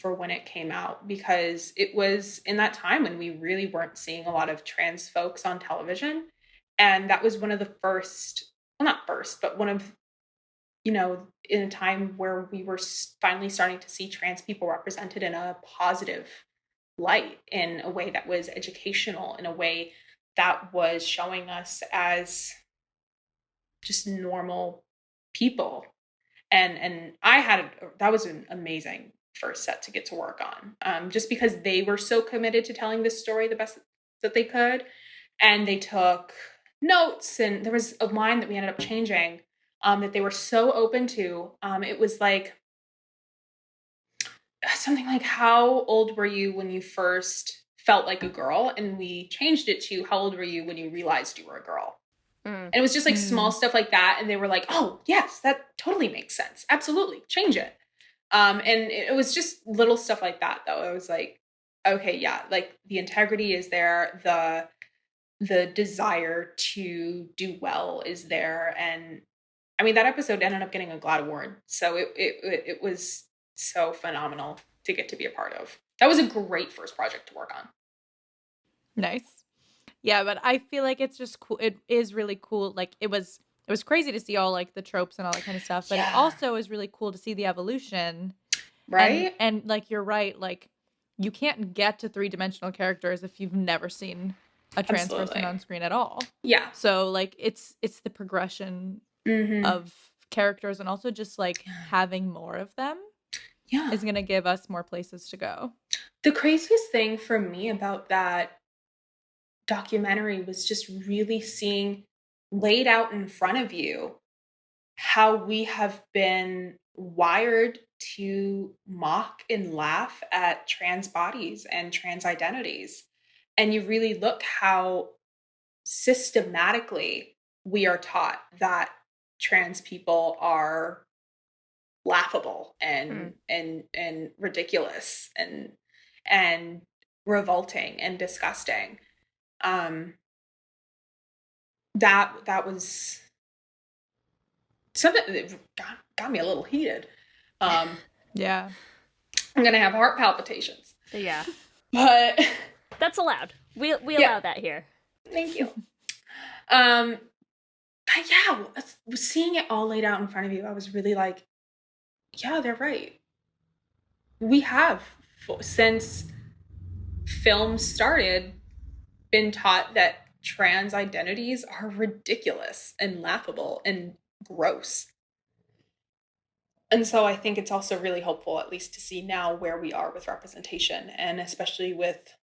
when it came out, because it was in that time when we really weren't seeing a lot of trans folks on television. And that was one of the first, well, not first, but one of, you know, in a time where we were finally starting to see trans people represented in a positive light, in a way that was educational, in a way that was showing us as just normal people. And I had, that was an amazing first set to get to work on, just because they were so committed to telling this story the best that they could. And they took notes, and there was a line that we ended up changing, that they were so open to. It was like something like, how old were you when you first felt like a girl? And we changed it to, how old were you when you realized you were a girl? And it was just like small stuff like that. And they were like, oh, yes, that totally makes sense. Absolutely. Change it. And it was just little stuff like that, though. I was like, okay, yeah, like the integrity is there. The desire to do well is there. And I mean, that episode ended up getting a GLAAD award. So it was so phenomenal to get to be a part of. That was a great first project to work on. Nice. Yeah, but I feel like it's just cool. It is really cool. Like it was crazy to see all like the tropes and all that kind of stuff, but it Yeah. also is really cool to see the evolution. Right? And like you're right, like you can't get to three-dimensional characters if you've never seen a trans person Absolutely. on screen at all. Yeah. So like it's the progression Mm-hmm. of characters, and also just like having more of them Yeah. is gonna give us more places to go. The craziest thing for me about that documentary was just really seeing laid out in front of you how we have been wired to mock and laugh at trans bodies and trans identities. And you really look how systematically we are taught that trans people are laughable and ridiculous and revolting and disgusting. That was something that got me a little heated. Yeah. I'm gonna have heart palpitations. Yeah. But That's allowed. We Yeah. allow that here. thank you. But yeah, seeing it all laid out in front of you, I was really like, yeah, they're right. We have, since film started, been taught that trans identities are ridiculous and laughable and gross. And so I think it's also really hopeful, at least to see now where we are with representation, and especially with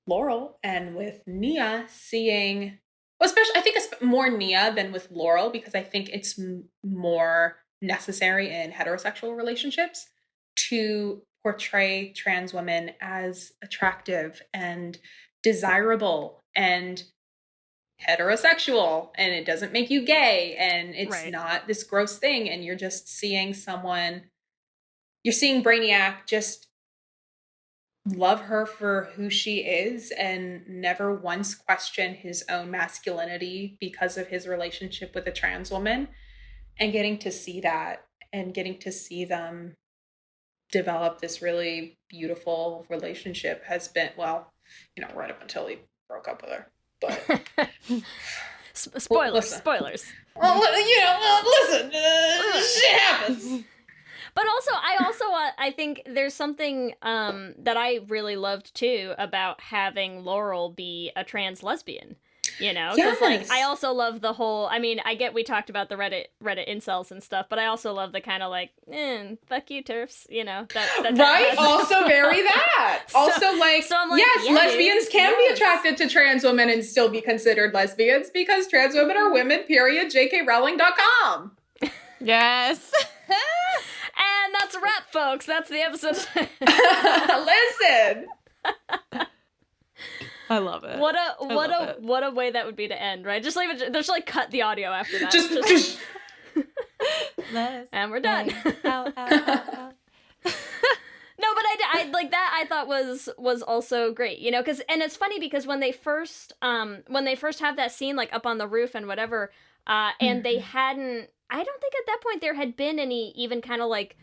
Laurel and with Nia seeing, well, especially I think it's more Nia than with Laurel, because I think it's more necessary in heterosexual relationships to portray trans women as attractive and desirable and heterosexual, and it doesn't make you gay, and it's Right. not this gross thing, and you're just seeing you're seeing Brainiac just love her for who she is and never once question his own masculinity because of his relationship with a trans woman, and getting to see that and getting to see them develop this really beautiful relationship has been, well, right up until he broke up with her. But Spoilers. listen. Spoilers. well, listen, shit happens. But also, I think there's something that I really loved too about having Laurel be a trans lesbian. Because Yes. I also love the whole. I mean, I get we talked about the Reddit incels and stuff, but I also love the kind of like, fuck you, TERFs. That Right? has- Also very that. So Also like, I'm like, yes, yeah, lesbians dude, can be yes. attracted to trans women and still be considered lesbians because trans women are women, period, jkrowling.com. Yes. And that's a wrap, folks. That's the episode. Listen. I love it. What a way that would be to end, right? Just leave it. Just like cut the audio after that. Just And we're done. Ow, ow, ow, ow. No, but I like that. I thought was also great, because and it's funny because when they first have that scene like up on the roof and whatever, and they hadn't. I don't think at that point there had been any even kind of like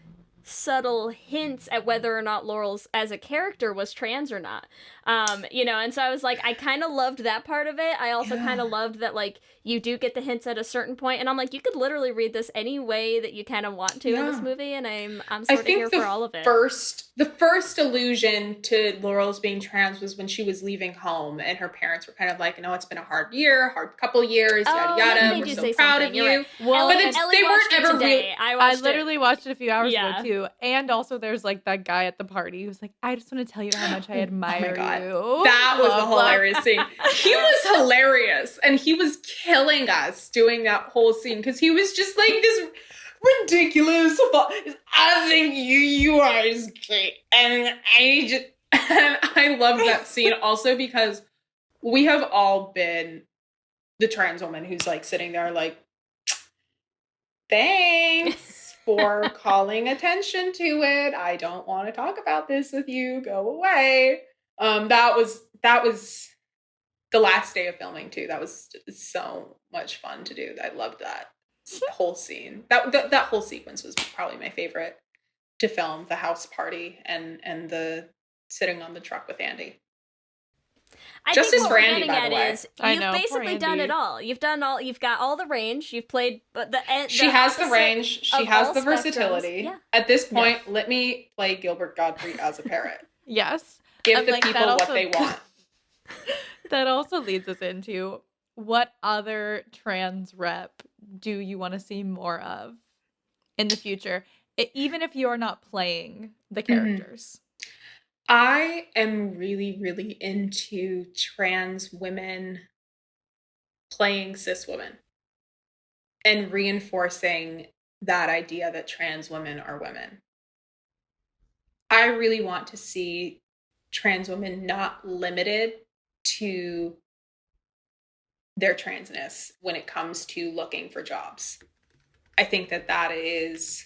subtle hints at whether or not Laurel's as a character was trans or not. And so I was like, I kind of loved that part of it. I also kind of loved that like you do get the hints at a certain point, and I'm like, you could literally read this any way that you kind of want to in this movie, and I'm sort of here for all of it. The first allusion to Laurel's being trans was when she was leaving home, and her parents were kind of like, "No, it's been a hard couple years, yada yada. We're so proud of you." Right. Well, Ellie, but Ellie they watched weren't it ever today. I literally watched it a few hours Yeah. ago too. And also there's like that guy at the party who's like, I just want to tell you how much I admire God. you. That was the Blah, blah. hilarious scene. He was hilarious, and he was killing us doing that whole scene because he was just like this ridiculous. I think you are great, and I love that scene also because we have all been the trans woman who's like sitting there like, thanks for calling attention to it. I don't want to talk about this with you. Go away. That was the last day of filming too. That was so much fun to do. I loved that whole scene. That whole sequence was probably my favorite to film. The house party and the sitting on the truck with Andy. I Justice think what for we're Andy, getting by at the way. is I you've know, poor basically done Andy. it all. You've got all the range. You've played, but She has the opposite range. She of has all the spectrums. versatility. Yeah. At this point, let me play Gilbert Gottfried as a parrot. Yes. Give And, the like, that people what also- they want. That also leads us into what other trans rep do you want to see more of in the future, even if you're not playing the characters? I am really, really into trans women playing cis women and reinforcing that idea that trans women are women. I really want to see trans women not limited to their transness when it comes to looking for jobs. I think that is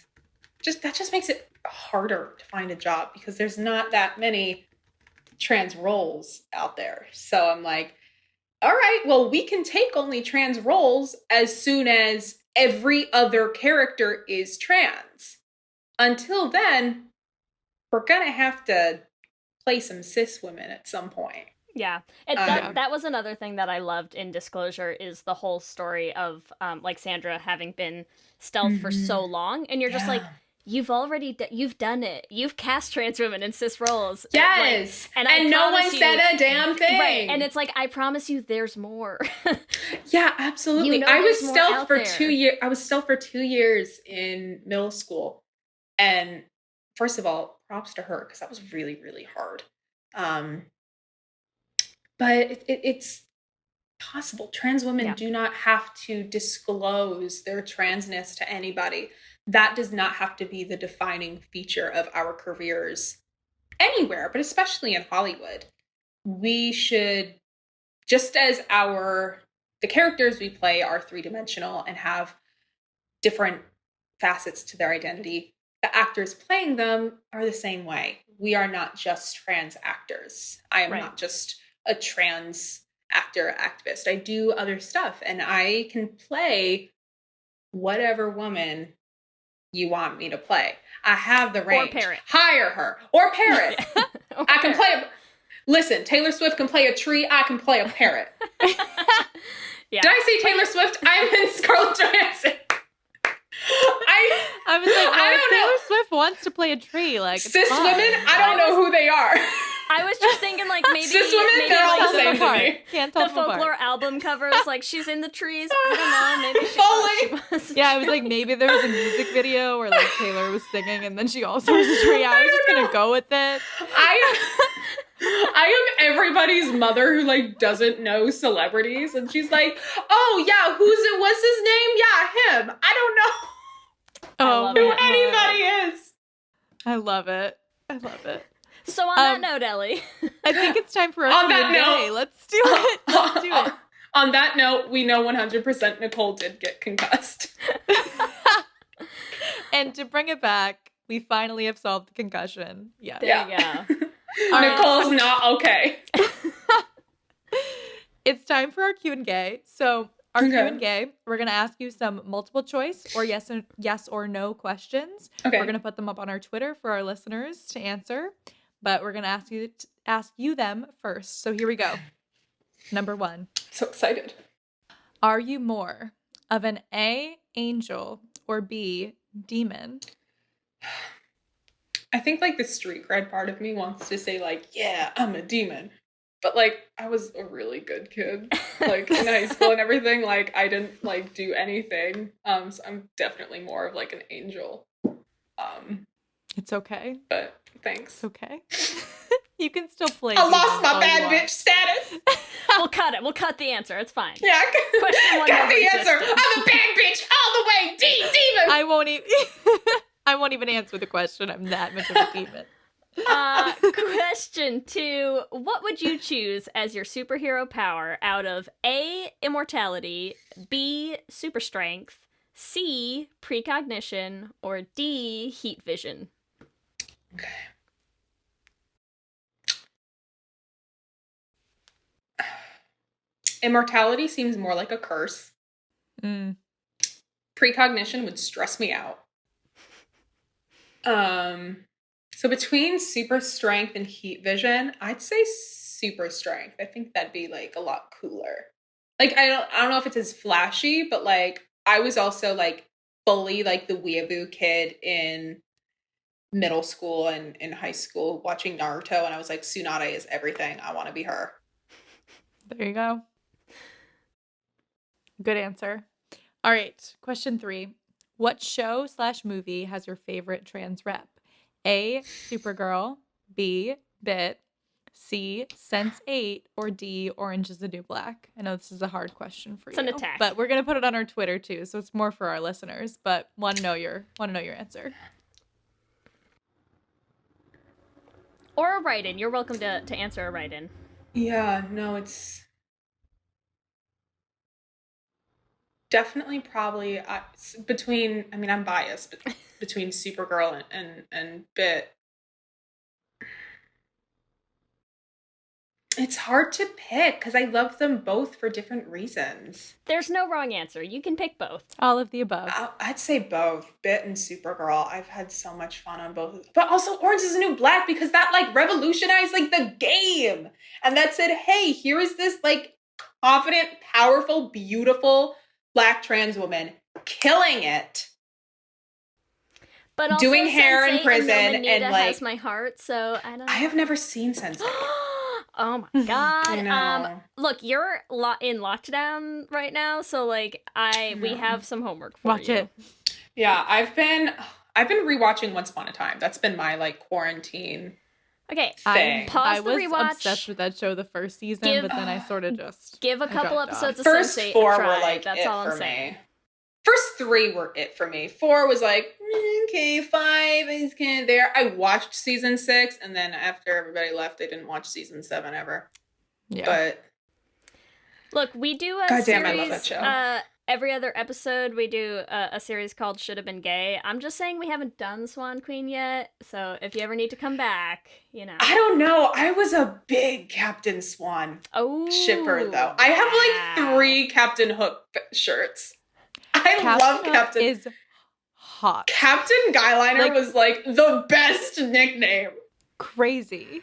just makes it harder to find a job because there's not that many trans roles out there. So I'm like, all right, well, we can take only trans roles as soon as every other character is trans. Until then, we're going to have to play some cis women at some point. Yeah. That was another thing that I loved in Disclosure is the whole story of like Sandra having been stealth for so long, and you're just like, you've done it. You've cast trans women in cis roles. Yes. And no one said a damn thing. Right. And it's like, I promise you there's more. Yeah, absolutely. I was stealth for 2 years. I was stealth for 2 years in middle school. And first of all, props to her, because that was really, really hard. But it's possible. Trans women do not have to disclose their transness to anybody. That does not have to be the defining feature of our careers anywhere, but especially in Hollywood. We should, just as the characters we play are three-dimensional and have different facets to their identity, the actors playing them are the same way. We are not just trans actors. I am not just a trans actor, activist. I do other stuff, and I can play whatever woman you want me to play. I have the range. Or parrot. Hire her. Or parrot. I can play listen, Taylor Swift can play a tree. I can play a parrot. Yeah. Did I say Taylor Swift? I'm in Scarlett Johansson. I was like, well, if Taylor Swift wants to play a tree, like, cis women, I don't know who they are. I was just thinking, like, maybe cis women, they're all the same to me. Can't tell the folklore album covers, like, she's in the trees. I don't know, maybe she was. Yeah, I was like, maybe there was a music video where, like, Taylor was singing and then she also was a tree. I was just gonna go with it. I am everybody's mother who, like, doesn't know celebrities, and she's like, oh yeah, what's his name? Yeah, him. I don't know who anybody is. I love it. So on that note, Ellie, I think it's time for our Q&A. Let's do it. On that note, we know 100% Nicole did get concussed. And to bring it back, we finally have solved the concussion. Yeah. There you go. Nicole's not okay. It's time for our Q&A. So our Q&A, we're going to ask you some multiple choice or yes or no questions. Okay. We're going to put them up on our Twitter for our listeners to answer, but we're going to ask you them first. So here we go. Number 1. So excited. Are you more of an A, angel, or B, demon? I think, like, the street cred part of me wants to say, like, yeah, I'm a demon. But, like, I was a really good kid, like, in high school and everything. Like, I didn't, like, do anything. So I'm definitely more of, like, an angel. It's okay. But thanks. It's okay. You can still play. I lost my bad bitch status. We'll cut it. We'll cut the answer. It's fine. Yeah. Question 1 got the never answer. existed. I'm a bad bitch all the way. Demon. I won't even answer the question. I'm that much of a demon. Question 2. What would you choose as your superhero power out of A, immortality, B, super strength, C, precognition, or D, heat vision? Okay. Immortality seems more like a curse. Precognition would stress me out. So between super strength and heat vision, I'd say super strength. I think that'd be, like, a lot cooler. Like, I don't know if it's as flashy, but, like, I was also, like, fully, like, the weeaboo kid in middle school and in high school watching Naruto, and I was like, Tsunade is everything. I want to be her. There you go. Good answer. All right, question 3. What show/movie has your favorite trans rep? A, SuperGirl, B, Bit, C, Sense8, or D, Orange is the New Black? I know this is a hard question for you. It's an attack. But we're going to put it on our Twitter too, so it's more for our listeners, but want to know your answer. Or a write-in. You're welcome to answer a write-in. Yeah, no, it's definitely probably between, I mean, I'm biased, but between SuperGirl and Bit. It's hard to pick because I love them both for different reasons. There's no wrong answer. You can pick both. All of the above. I'd say both, Bit and Supergirl. I've had so much fun on both of them. But also Orange is the New Black, because that like revolutionized like the game. And that said, hey, here is this like confident, powerful, beautiful Black trans woman killing it. But also doing hair in Sense8 prison and and like has my heart, so I don't know. I have never seen Sense8. Oh my god. I know. Look, you're in lockdown right now, so like we have some homework for Watch you. it. Yeah, I've been rewatching Once Upon a Time. That's been my like quarantine Okay, thing. pause I the was rewatch. obsessed with that show the first season, but then I sort of just Give a I couple dropped off. episodes of First Sense8 four a try. were like That's it all I'm for saying. me. First 3 were it for me. 4 was like, okay, 5 is kind of there. I watched season 6, and then after everybody left, I didn't watch season 7 ever. Yeah. But Look, we do a goddamn, series. I love that show. Every other episode, we do a series called Should Have Been Gay. I'm just saying we haven't done Swan Queen yet, so if you ever need to come back, you know. I don't know. I was a big Captain Swan shipper, though. I have like 3 Captain Hook shirts. I love Captain. is hot. Captain Guyliner was like the best nickname. Crazy.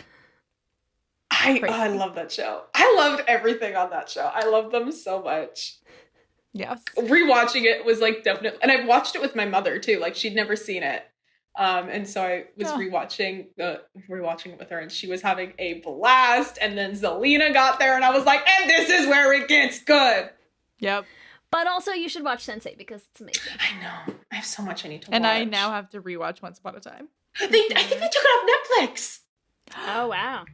I love that show. I loved everything on that show. I love them so much. Yes. Rewatching it was like definitely, and I've watched it with my mother too. Like she'd never seen it. And so I was rewatching it with her, and she was having a blast. And then Zelina got there, and I was like, and this is where it gets good. Yep. But also, you should watch Sense8 because it's amazing. I know. I have so much I need to watch. And I now have to rewatch Once Upon a Time. I think they took it off Netflix. Oh, wow.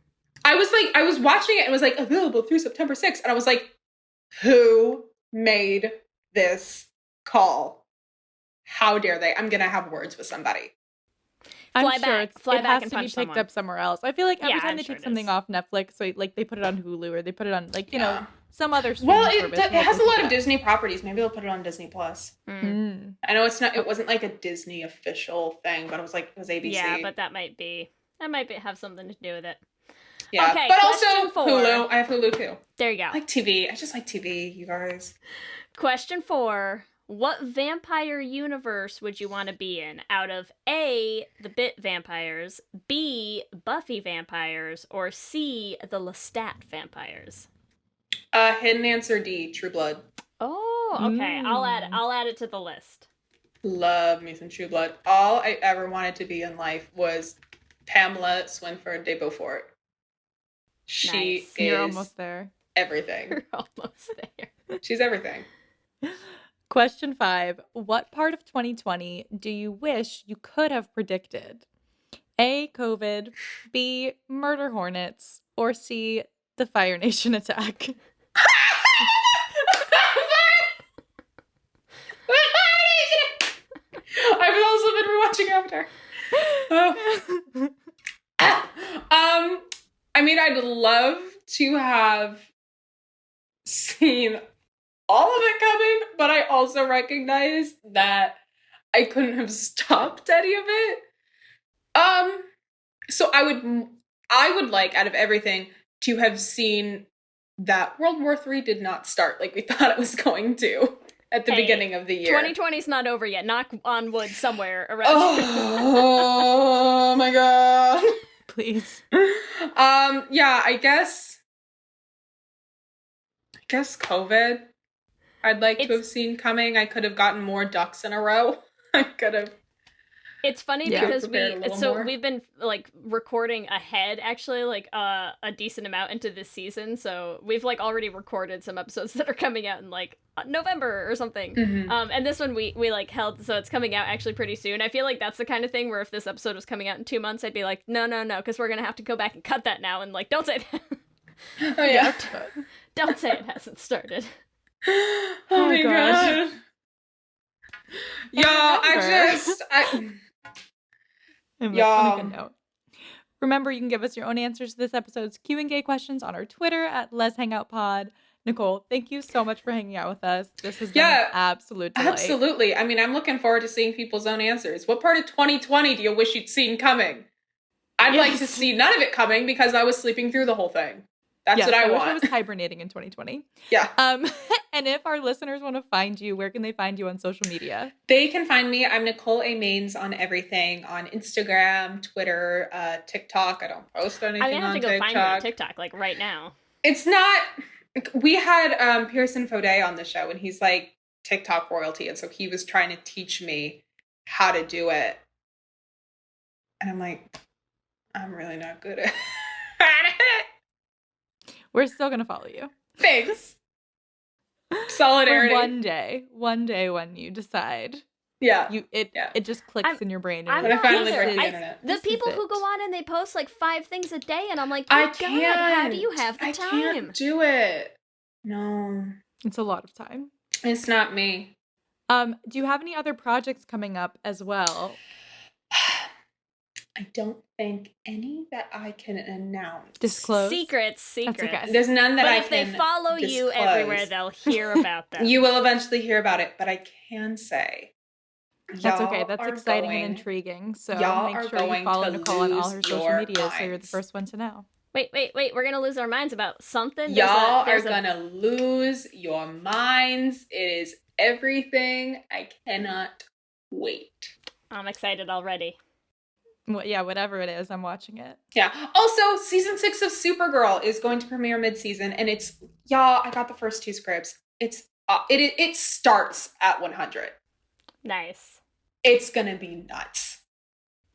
I was watching it and it was like available through September 6th. And I was like, who made this call? How dare they? I'm going to have words with somebody. I'm Fly sure back. Fly it back has and to be punch picked someone. up somewhere else. I feel like every Yeah, time I'm they sure take it something is. off Netflix, so like they put it on Hulu or they put it on like, you know, some other Well, streaming it service. and they has a can lot see of that. Disney properties. Maybe they'll put it on Disney Plus. Mm. I know it wasn't like a Disney official thing, but it was ABC. Yeah, but that might have something to do with it. Yeah, Okay, but question also 4. Hulu. I have Hulu too. There you go. I like TV. I just like TV, you guys. Question 4. What vampire universe would you want to be in? Out of A, the Bit vampires, B, Buffy vampires, or C, the Lestat vampires? Hidden answer D, True Blood. Oh, okay. I'll add it to the list. Love me some True Blood. All I ever wanted to be in life was Pamela Swinford de Beaufort. She Nice. is You're almost there. everything. We're almost there. She's everything. Question 5. What part of 2020 do you wish you could have predicted? A, COVID, B, murder hornets, or C, the Fire Nation attack? I've also been rewatching Avatar. Oh. I mean, I'd love to have seen all of it coming, but I also recognize that I couldn't have stopped any of it. So I would like, out of everything, to have seen that World War III did not start like we thought it was going to at the beginning of the year. 2020's not over yet. Knock on wood somewhere around. Oh my god. Please. Yeah, I guess COVID. I'd like to have seen coming. I could have gotten more ducks in a row. I could have. It's funny Yeah. because Prepared a little more. we've been like recording ahead actually like a decent amount into this season, so we've like already recorded some episodes that are coming out in like November or something. Mhm. And this one we like held, so it's coming out actually pretty soon. I feel like that's the kind of thing where if this episode was coming out in 2 months, I'd be like, no, because we're gonna have to go back and cut that now, and like don't say that. Oh yeah. Don't say it hasn't started. Oh my gosh. god. Yeah, On Yeah. a good note. Remember, you can give us your own answers to this episode's Q&A questions on our Twitter at Let's Hang Out Pod. Nicole, thank you so much for hanging out with us. This has been an absolute delight. Absolutely. I mean, I'm looking forward to seeing people's own answers. What part of 2020 do you wish you'd seen coming? I'd like to see none of it coming because I was sleeping through the whole thing. That's Yes, what I wish want. I was hibernating in 2020. Yeah. And if our listeners want to find you, where can they find you on social media? They can find me. I'm Nicole A. Maines on everything, on Instagram, Twitter, TikTok. I don't post anything I'm gonna have on to go TikTok. find you on TikTok, like right now. It's not. We had Pearson Faudet on the show, and he's like TikTok royalty, and so he was trying to teach me how to do it, and I'm like, I'm really not good at it. We're still going to follow you. Thanks. Solidarity. For one day when you decide, Yeah. it just clicks in your brain. I'm When I not finally either. break the internet. The This is people who it. go on and they post like 5 things a day, and I'm like, I good God, how do you can't. have the I time? can't do it. No, It's a lot of time. it's not me. Do you have any other projects coming up as well? I don't think any that I can announce. Disclose? Secrets. okay. There's none that But I if can they follow you disclose. everywhere, they'll hear about them. You will eventually hear about it, but I can say That's okay. y'all That's are exciting and going- intriguing. So y'all are make sure you going follow to Nicole on all her lose social your media so you're the minds. first one to know. Wait. We're going to lose our minds about something? Y'all There's are gonna lose your minds. It is everything. I cannot wait. I'm excited already. Well, yeah, whatever it is, I'm watching it. Yeah. Also, season 6 of SuperGirl is going to premiere mid-season, and it's y'all. I got the first 2 scripts. It's it starts at 100. Nice. It's gonna be nuts.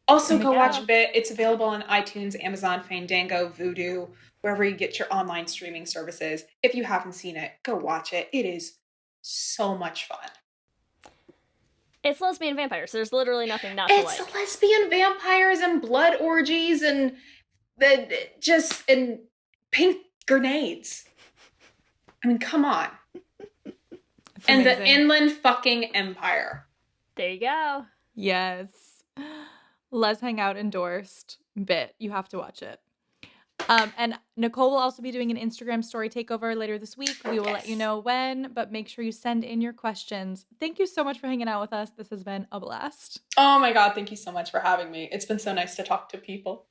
Also, Oh my go God. watch Bit. It's available on iTunes, Amazon, Fandango, Vudu, wherever you get your online streaming services. If you haven't seen it, go watch it. It is so much fun. It's lesbian vampires. There's literally nothing not to It's like. lesbian vampires and blood orgies and and pink grenades. I mean, come on. It's And the amazing. inland fucking empire. There you go. Yes. Les Hangout endorsed Bit. You have to watch it. And Nicole will also be doing an Instagram story takeover later this week. We will let you know when, but make sure you send in your questions. Thank you so much for hanging out with us. This has been a blast. Oh my God, thank you so much for having me. It's been so nice to talk to people.